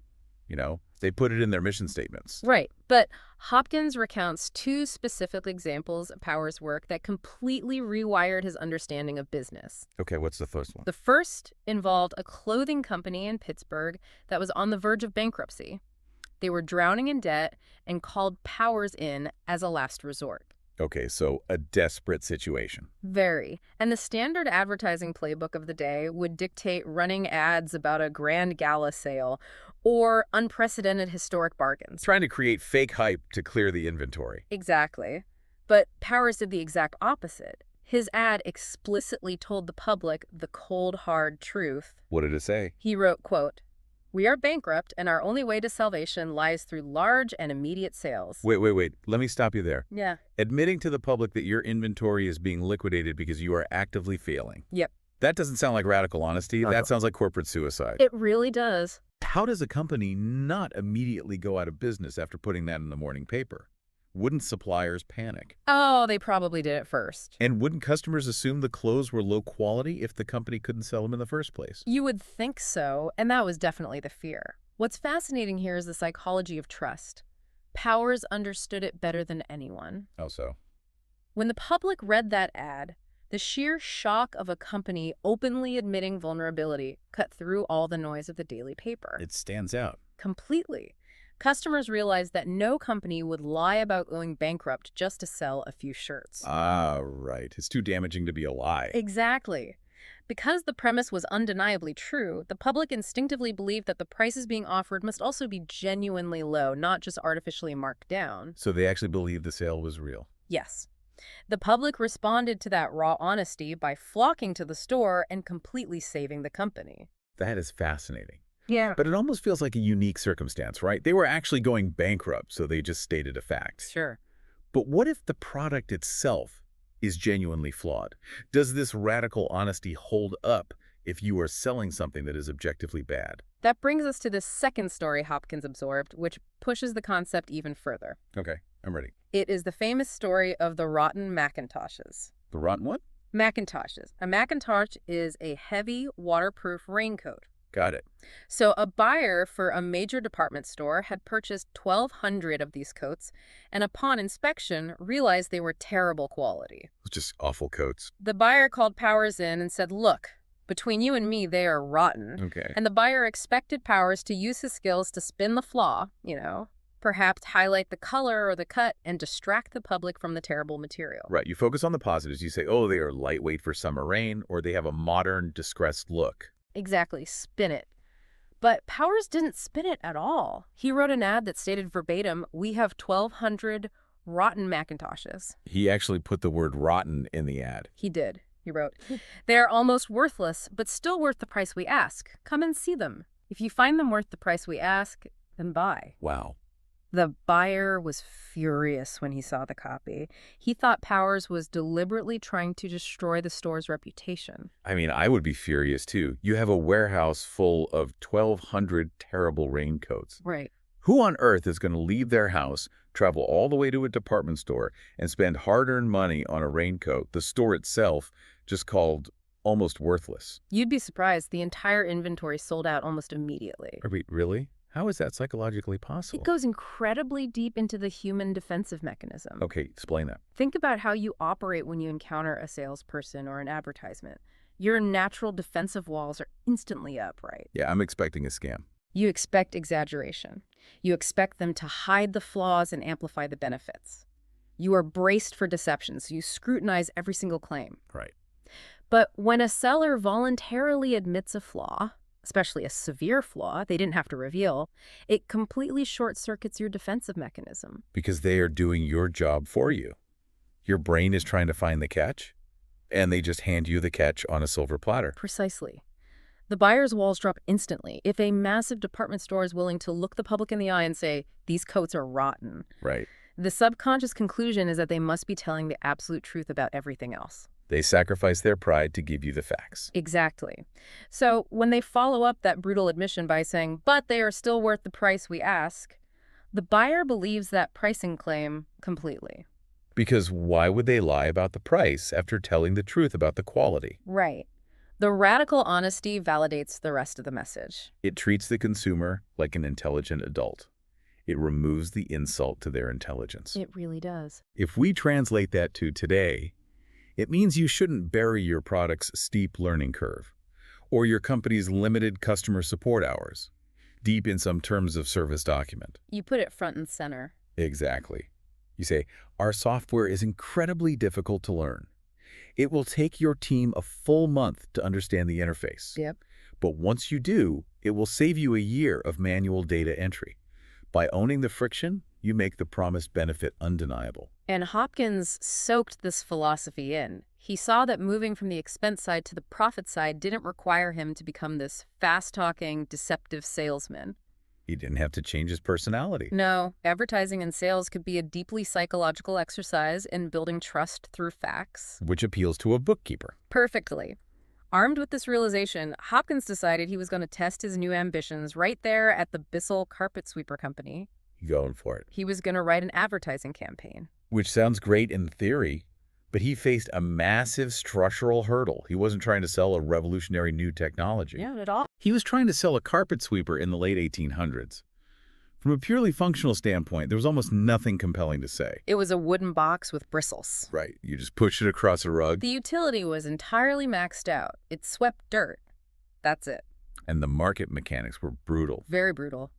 They put it in their mission statements. Right. But Hopkins recounts two specific examples of Powers' work that completely rewired his understanding of business. Okay, what's the first one? The first involved a clothing company in Pittsburgh that was on the verge of bankruptcy. They were drowning in debt and called Powers in as a last resort. Okay, so a desperate situation. Very. And the standard advertising playbook of the day would dictate running ads about a grand gala sale or unprecedented historic bargains. Trying to create fake hype to clear the inventory. Exactly. But Powers did the exact opposite. His ad explicitly told the public the cold, hard truth. What did it say? He wrote, quote, "We are bankrupt, and our only way to salvation lies through large and immediate sales." Wait. Let me stop you there. Yeah. Admitting to the public that your inventory is being liquidated because you are actively failing. Yep. That doesn't sound like radical honesty. That sounds like corporate suicide. It really does. How does a company not immediately go out of business after putting that in the morning paper? Wouldn't suppliers panic? Oh, they probably did it first. And wouldn't customers assume the clothes were low quality if the company couldn't sell them in the first place? You would think so, and that was definitely the fear. What's fascinating here is the psychology of trust. Powers understood it better than anyone. How so? When the public read that ad, the sheer shock of a company openly admitting vulnerability cut through all the noise of the daily paper. It stands out. Completely. Customers realized that no company would lie about going bankrupt just to sell a few shirts. Ah, right. It's too damaging to be a lie. Exactly. Because the premise was undeniably true, the public instinctively believed that the prices being offered must also be genuinely low, not just artificially marked down. So they actually believed the sale was real. Yes. The public responded to that raw honesty by flocking to the store and completely saving the company. That is fascinating. Yeah. But it almost feels like a unique circumstance, right? They were actually going bankrupt, so they just stated a fact. Sure. But what if the product itself is genuinely flawed? Does this radical honesty hold up if you are selling something that is objectively bad? That brings us to the second story Hopkins absorbed, which pushes the concept even further. Okay, I'm ready. It is the famous story of the rotten Macintoshes. The rotten one? Macintoshes. A Macintosh is a heavy, waterproof raincoat. Got it. So a buyer for a major department store had purchased 1,200 of these coats and upon inspection realized they were terrible quality. It's just awful coats. The buyer called Powers in and said, "Look, between you and me, they are rotten." Okay. And the buyer expected Powers to use his skills to spin the flaw, perhaps highlight the color or the cut and distract the public from the terrible material. Right. You focus on the positives. You say, oh, they are lightweight for summer rain, or they have a modern, distressed look. Exactly. Spin it. But Powers didn't spin it at all. He wrote an ad that stated verbatim, "We have 1,200 rotten Macintoshes." He actually put the word rotten in the ad. He did. He wrote, "They're almost worthless, but still worth the price we ask. Come and see them. If you find them worth the price we ask, then buy." Wow. The buyer was furious when he saw the copy. He thought Powers was deliberately trying to destroy the store's reputation. I mean, I would be furious too. You have a warehouse full of 1,200 terrible raincoats. Right. Who on earth is going to leave their house, travel all the way to a department store, and spend hard-earned money on a raincoat, the store itself just called almost worthless? You'd be surprised. The entire inventory sold out almost immediately. Wait, really? How is that psychologically possible? It goes incredibly deep into the human defensive mechanism. Okay, explain that. Think about how you operate when you encounter a salesperson or an advertisement. Your natural defensive walls are instantly up, right? Yeah, I'm expecting a scam. You expect exaggeration. You expect them to hide the flaws and amplify the benefits. You are braced for deception, so you scrutinize every single claim. Right. But when a seller voluntarily admits a flaw, especially a severe flaw they didn't have to reveal, it completely short-circuits your defensive mechanism. Because they are doing your job for you. Your brain is trying to find the catch, and they just hand you the catch on a silver platter. Precisely. The buyer's walls drop instantly if a massive department store is willing to look the public in the eye and say, "These coats are rotten." Right. The subconscious conclusion is that they must be telling the absolute truth about everything else. They sacrifice their pride to give you the facts. Exactly. So when they follow up that brutal admission by saying, "But they are still worth the price we ask," the buyer believes that pricing claim completely. Because why would they lie about the price after telling the truth about the quality? Right. The radical honesty validates the rest of the message. It treats the consumer like an intelligent adult. It removes the insult to their intelligence. It really does. If we translate that to today, it means you shouldn't bury your product's steep learning curve or your company's limited customer support hours deep in some terms of service document. You put it front and center. Exactly. You say, our software is incredibly difficult to learn. It will take your team a full month to understand the interface. Yep. But once you do, it will save you a year of manual data entry. By owning the friction, you make the promised benefit undeniable. And Hopkins soaked this philosophy in. He saw that moving from the expense side to the profit side didn't require him to become this fast-talking, deceptive salesman. He didn't have to change his personality. No, advertising and sales could be a deeply psychological exercise in building trust through facts. Which appeals to a bookkeeper. Perfectly. Armed with this realization, Hopkins decided he was going to test his new ambitions right there at the Bissell Carpet Sweeper Company. Going for it. He was going to write an advertising campaign. Which sounds great in theory, but he faced a massive structural hurdle. He wasn't trying to sell a revolutionary new technology. Yeah, not at all. He was trying to sell a carpet sweeper in the late 1800s. From a purely functional standpoint, there was almost nothing compelling to say. It was a wooden box with bristles. Right. You just push it across a rug. The utility was entirely maxed out. It swept dirt. That's it. And the market mechanics were brutal. Very brutal.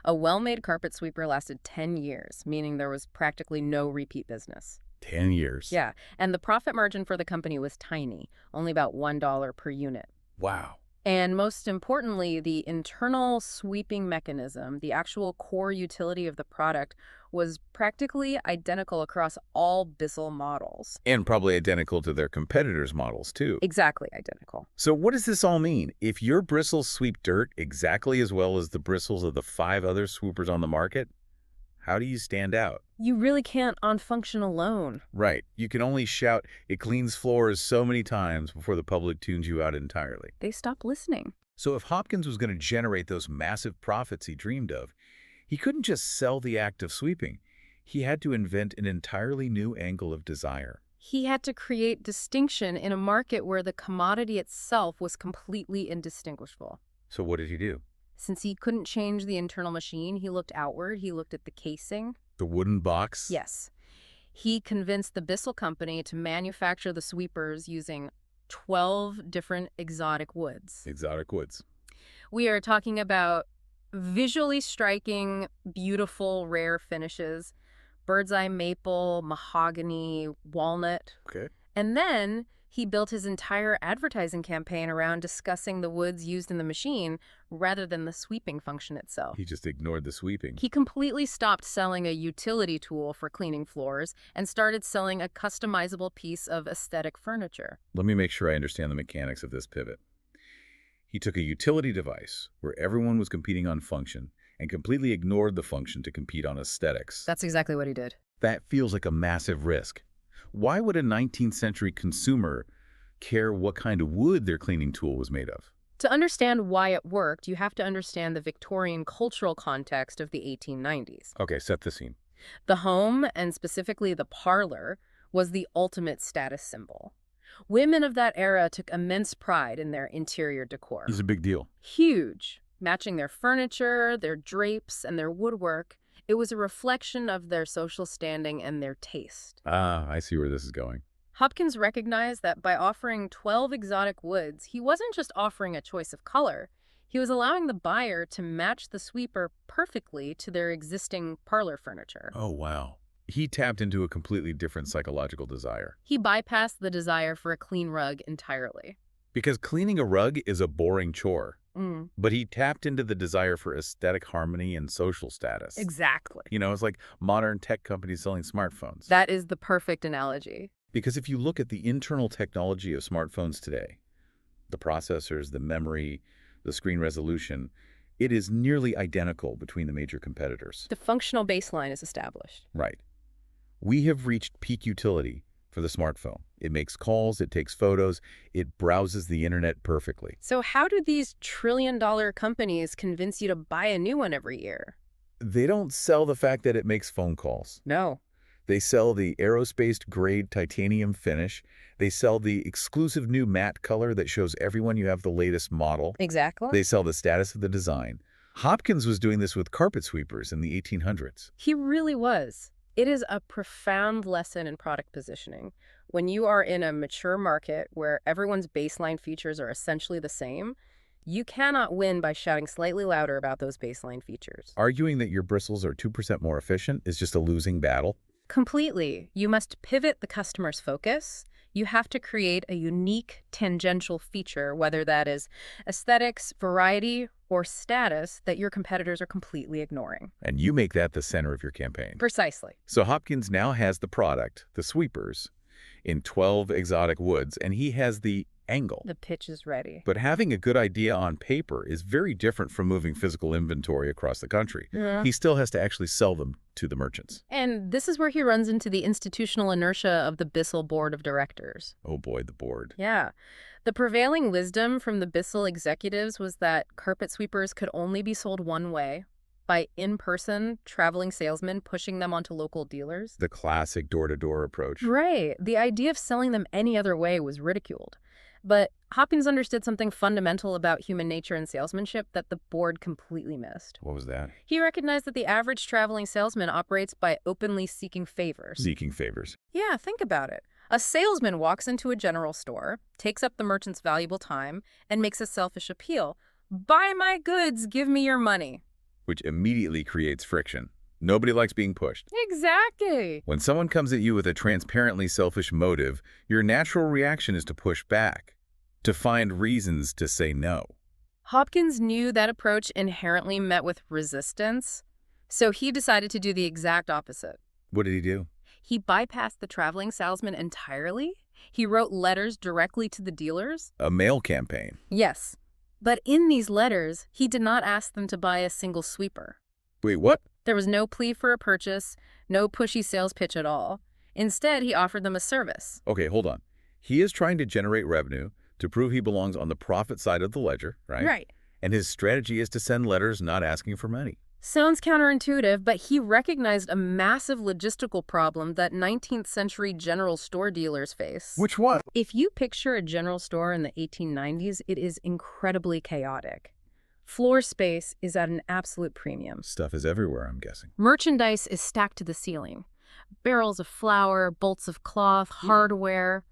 A well-made carpet sweeper lasted 10 years, meaning there was practically no repeat business. 10 years. Yeah, and the profit margin for the company was tiny, only about $1 per unit. Wow. And most importantly, the internal sweeping mechanism, the actual core utility of the product, was practically identical across all Bissell models. And probably identical to their competitors' models, too. Exactly identical. So what does this all mean? If your bristles sweep dirt exactly as well as the bristles of the 5 other swoopers on the market, how do you stand out? You really can't on function alone. Right. You can only shout, "It cleans floors" so many times before the public tunes you out entirely. They stop listening. So if Hopkins was going to generate those massive profits he dreamed of, he couldn't just sell the act of sweeping. He had to invent an entirely new angle of desire. He had to create distinction in a market where the commodity itself was completely indistinguishable. So what did he do? Since he couldn't change the internal machine, he looked outward. He looked at the casing. The wooden box? Yes. He convinced the Bissell Company to manufacture the sweepers using 12 different exotic woods. Exotic woods. We are talking about visually striking, beautiful, rare finishes, bird's eye maple, mahogany, walnut. Okay. And then he built his entire advertising campaign around discussing the woods used in the machine rather than the sweeping function itself. He just ignored the sweeping. He completely stopped selling a utility tool for cleaning floors and started selling a customizable piece of aesthetic furniture. Let me make sure I understand the mechanics of this pivot. He took a utility device where everyone was competing on function and completely ignored the function to compete on aesthetics. That's exactly what he did. That feels like a massive risk. Why would a 19th century consumer care what kind of wood their cleaning tool was made of? To understand why it worked, you have to understand the Victorian cultural context of the 1890s. Okay, set the scene. The home, and specifically the parlor, was the ultimate status symbol. Women of that era took immense pride in their interior decor. It's a big deal. Huge. Matching their furniture, their drapes, and their woodwork, it was a reflection of their social standing and their taste. Ah, I see where this is going. Hopkins recognized that by offering 12 exotic woods, he wasn't just offering a choice of color. He was allowing the buyer to match the sweeper perfectly to their existing parlor furniture. Oh, wow. He tapped into a completely different psychological desire. He bypassed the desire for a clean rug entirely. Because cleaning a rug is a boring chore. Mm. But he tapped into the desire for aesthetic harmony and social status. Exactly. You know, it's like modern tech companies selling smartphones. That is the perfect analogy. Because if you look at the internal technology of smartphones today, the processors, the memory, the screen resolution, it is nearly identical between the major competitors. The functional baseline is established. Right. We have reached peak utility for the smartphone. It makes calls, it takes photos, it browses the internet perfectly. So how do these trillion-dollar companies convince you to buy a new one every year? They don't sell the fact that it makes phone calls. No. They sell the aerospace-grade titanium finish. They sell the exclusive new matte color that shows everyone you have the latest model. Exactly. They sell the status of the design. Hopkins was doing this with carpet sweepers in the 1800s. He really was. It is a profound lesson in product positioning. When you are in a mature market where everyone's baseline features are essentially the same, you cannot win by shouting slightly louder about those baseline features. Arguing that your bristles are 2% more efficient is just a losing battle. Completely. You must pivot the customer's focus. You have to create a unique tangential feature, whether that is aesthetics, variety, or status that your competitors are completely ignoring. And you make that the center of your campaign. Precisely. So Hopkins now has the product, the sweepers, in 12 exotic woods, and he has the angle. The pitch is ready. But having a good idea on paper is very different from moving physical inventory across the country. Yeah. He still has to actually sell them to the merchants. And this is where he runs into the institutional inertia of the Bissell Board of Directors. Oh boy, the board. Yeah. The prevailing wisdom from the Bissell executives was that carpet sweepers could only be sold one way, by in-person traveling salesmen pushing them onto local dealers. The classic door-to-door approach. Right. The idea of selling them any other way was ridiculed. But Hopkins understood something fundamental about human nature and salesmanship that the board completely missed. What was that? He recognized that the average traveling salesman operates by openly seeking favors. Seeking favors. Yeah, think about it. A salesman walks into a general store, takes up the merchant's valuable time, and makes a selfish appeal. Buy my goods, give me your money. Which immediately creates friction. Nobody likes being pushed. Exactly. When someone comes at you with a transparently selfish motive, your natural reaction is to push back, to find reasons to say no. Hopkins knew that approach inherently met with resistance, so he decided to do the exact opposite. What did he do? He bypassed the traveling salesman entirely. He wrote letters directly to the dealers. A mail campaign. Yes. But in these letters, he did not ask them to buy a single sweeper. Wait, what? There was no plea for a purchase, no pushy sales pitch at all. Instead, he offered them a service. Okay, hold on. He is trying to generate revenue to prove he belongs on the profit side of the ledger, right? Right. And his strategy is to send letters not asking for money. Sounds counterintuitive, but he recognized a massive logistical problem that 19th century general store dealers face. Which one? If you picture a general store in the 1890s, it is incredibly chaotic. Floor space is at an absolute premium. Stuff is everywhere, I'm guessing. Merchandise is stacked to the ceiling. Barrels of flour, bolts of cloth, hardware.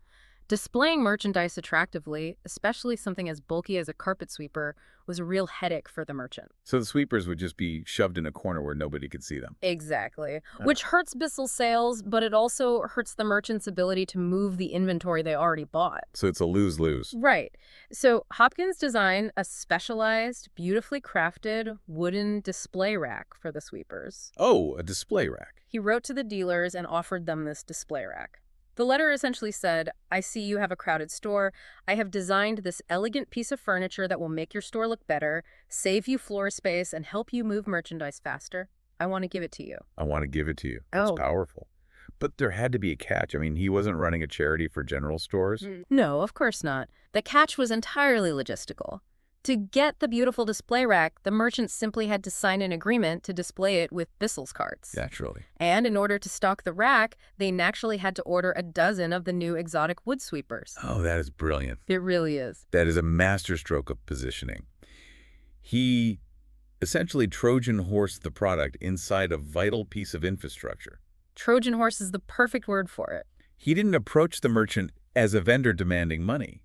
Displaying merchandise attractively, especially something as bulky as a carpet sweeper, was a real headache for the merchant. So the sweepers would just be shoved in a corner where nobody could see them. Exactly. Which hurts Bissell's sales, but it also hurts the merchant's ability to move the inventory they already bought. So it's a lose-lose. Right. So Hopkins designed a specialized, beautifully crafted wooden display rack for the sweepers. Oh, a display rack. He wrote to the dealers and offered them this display rack. The letter essentially said, "I see you have a crowded store. I have designed this elegant piece of furniture that will make your store look better, save you floor space, and help you move merchandise faster. I want to give it to you." I want to give it to you. That's powerful. But there had to be a catch. I mean, he wasn't running a charity for general stores. No, of course not. The catch was entirely logistical. To get the beautiful display rack, the merchant simply had to sign an agreement to display it with Bissell's carts. Naturally. And in order to stock the rack, they naturally had to order a dozen of the new exotic wood sweepers. Oh, that is brilliant. It really is. That is a masterstroke of positioning. He essentially Trojan horsed the product inside a vital piece of infrastructure. Trojan horse is the perfect word for it. He didn't approach the merchant as a vendor demanding money.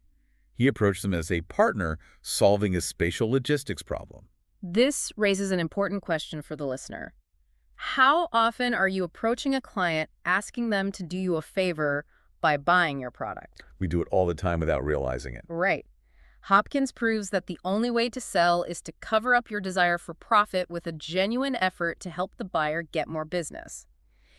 He approached them as a partner solving a spatial logistics problem. This raises an important question for the listener. How often are you approaching a client asking them to do you a favor by buying your product? We do it all the time without realizing it. Right. Hopkins proves that the only way to sell is to cover up your desire for profit with a genuine effort to help the buyer get more business.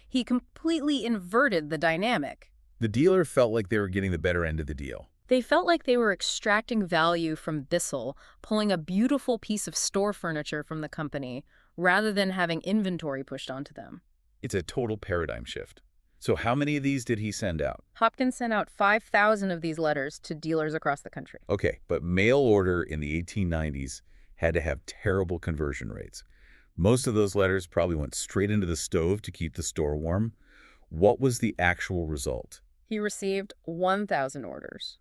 He completely inverted the dynamic. The dealer felt like they were getting the better end of the deal. They felt like they were extracting value from Bissell, pulling a beautiful piece of store furniture from the company, rather than having inventory pushed onto them. It's a total paradigm shift. So how many of these did he send out? Hopkins sent out 5,000 of these letters to dealers across the country. Okay, but mail order in the 1890s had to have terrible conversion rates. Most of those letters probably went straight into the stove to keep the store warm. What was the actual result? He received 1,000 orders.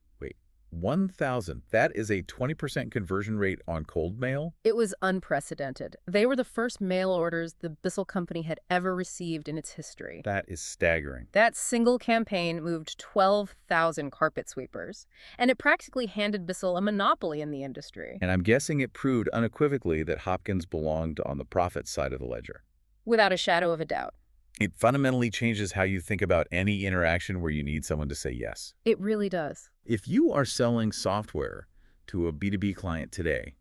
1,000. That is a 20% conversion rate on cold mail? It was unprecedented. They were the first mail orders the Bissell Company had ever received in its history. That is staggering. That single campaign moved 12,000 carpet sweepers, and it practically handed Bissell a monopoly in the industry. And I'm guessing it proved unequivocally that Hopkins belonged on the profit side of the ledger. Without a shadow of a doubt. It fundamentally changes how you think about any interaction where you need someone to say yes. It really does. If you are selling software to a B2B client today,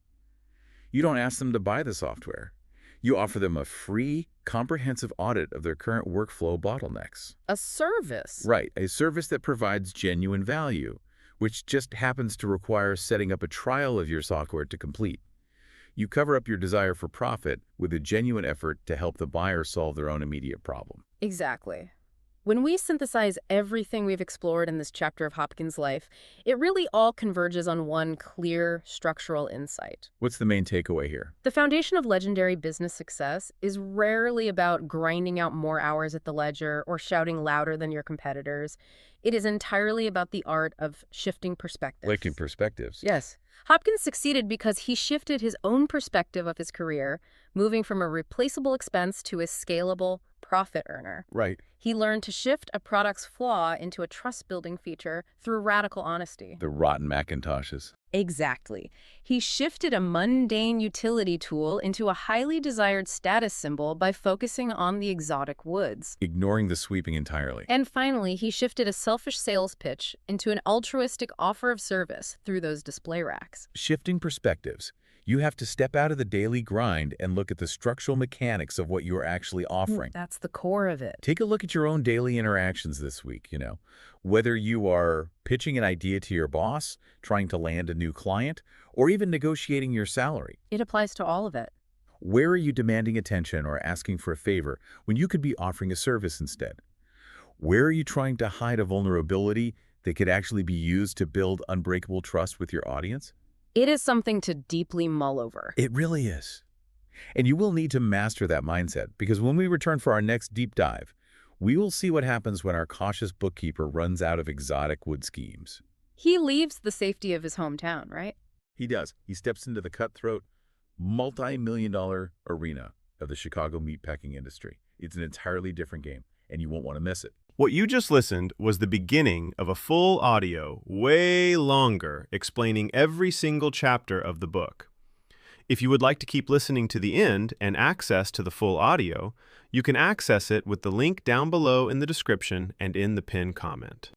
you don't ask them to buy the software. You offer them a free, comprehensive audit of their current workflow bottlenecks. A service. Right, a service that provides genuine value, which just happens to require setting up a trial of your software to complete. You cover up your desire for profit with a genuine effort to help the buyer solve their own immediate problem. Exactly. When we synthesize everything we've explored in this chapter of Hopkins' life, it really all converges on one clear structural insight. What's the main takeaway here? The foundation of legendary business success is rarely about grinding out more hours at the ledger or shouting louder than your competitors. It is entirely about the art of shifting perspectives. Like in perspectives. Yes. Hopkins succeeded because he shifted his own perspective of his career, moving from a replaceable expense to a scalable profit earner. Right. He learned to shift a product's flaw into a trust-building feature through radical honesty. The rotten Macintoshes. Exactly. He shifted a mundane utility tool into a highly desired status symbol by focusing on the exotic woods. Ignoring the sweeping entirely. And finally, he shifted a selfish sales pitch into an altruistic offer of service through those display racks. Shifting perspectives. You have to step out of the daily grind and look at the structural mechanics of what you are actually offering. That's the core of it. Take a look at your own daily interactions this week, whether you are pitching an idea to your boss, trying to land a new client, or even negotiating your salary. It applies to all of it. Where are you demanding attention or asking for a favor when you could be offering a service instead? Where are you trying to hide a vulnerability that could actually be used to build unbreakable trust with your audience? It is something to deeply mull over. It really is. And you will need to master that mindset, because when we return for our next deep dive, we will see what happens when our cautious bookkeeper runs out of exotic wood schemes. He leaves the safety of his hometown, right? He does. He steps into the cutthroat, multi-million-dollar arena of the Chicago meatpacking industry. It's an entirely different game, and you won't want to miss it. What you just listened was the beginning of a full audio, way longer, explaining every single chapter of the book. If you would like to keep listening to the end and access to the full audio, you can access it with the link down below in the description and in the pinned comment.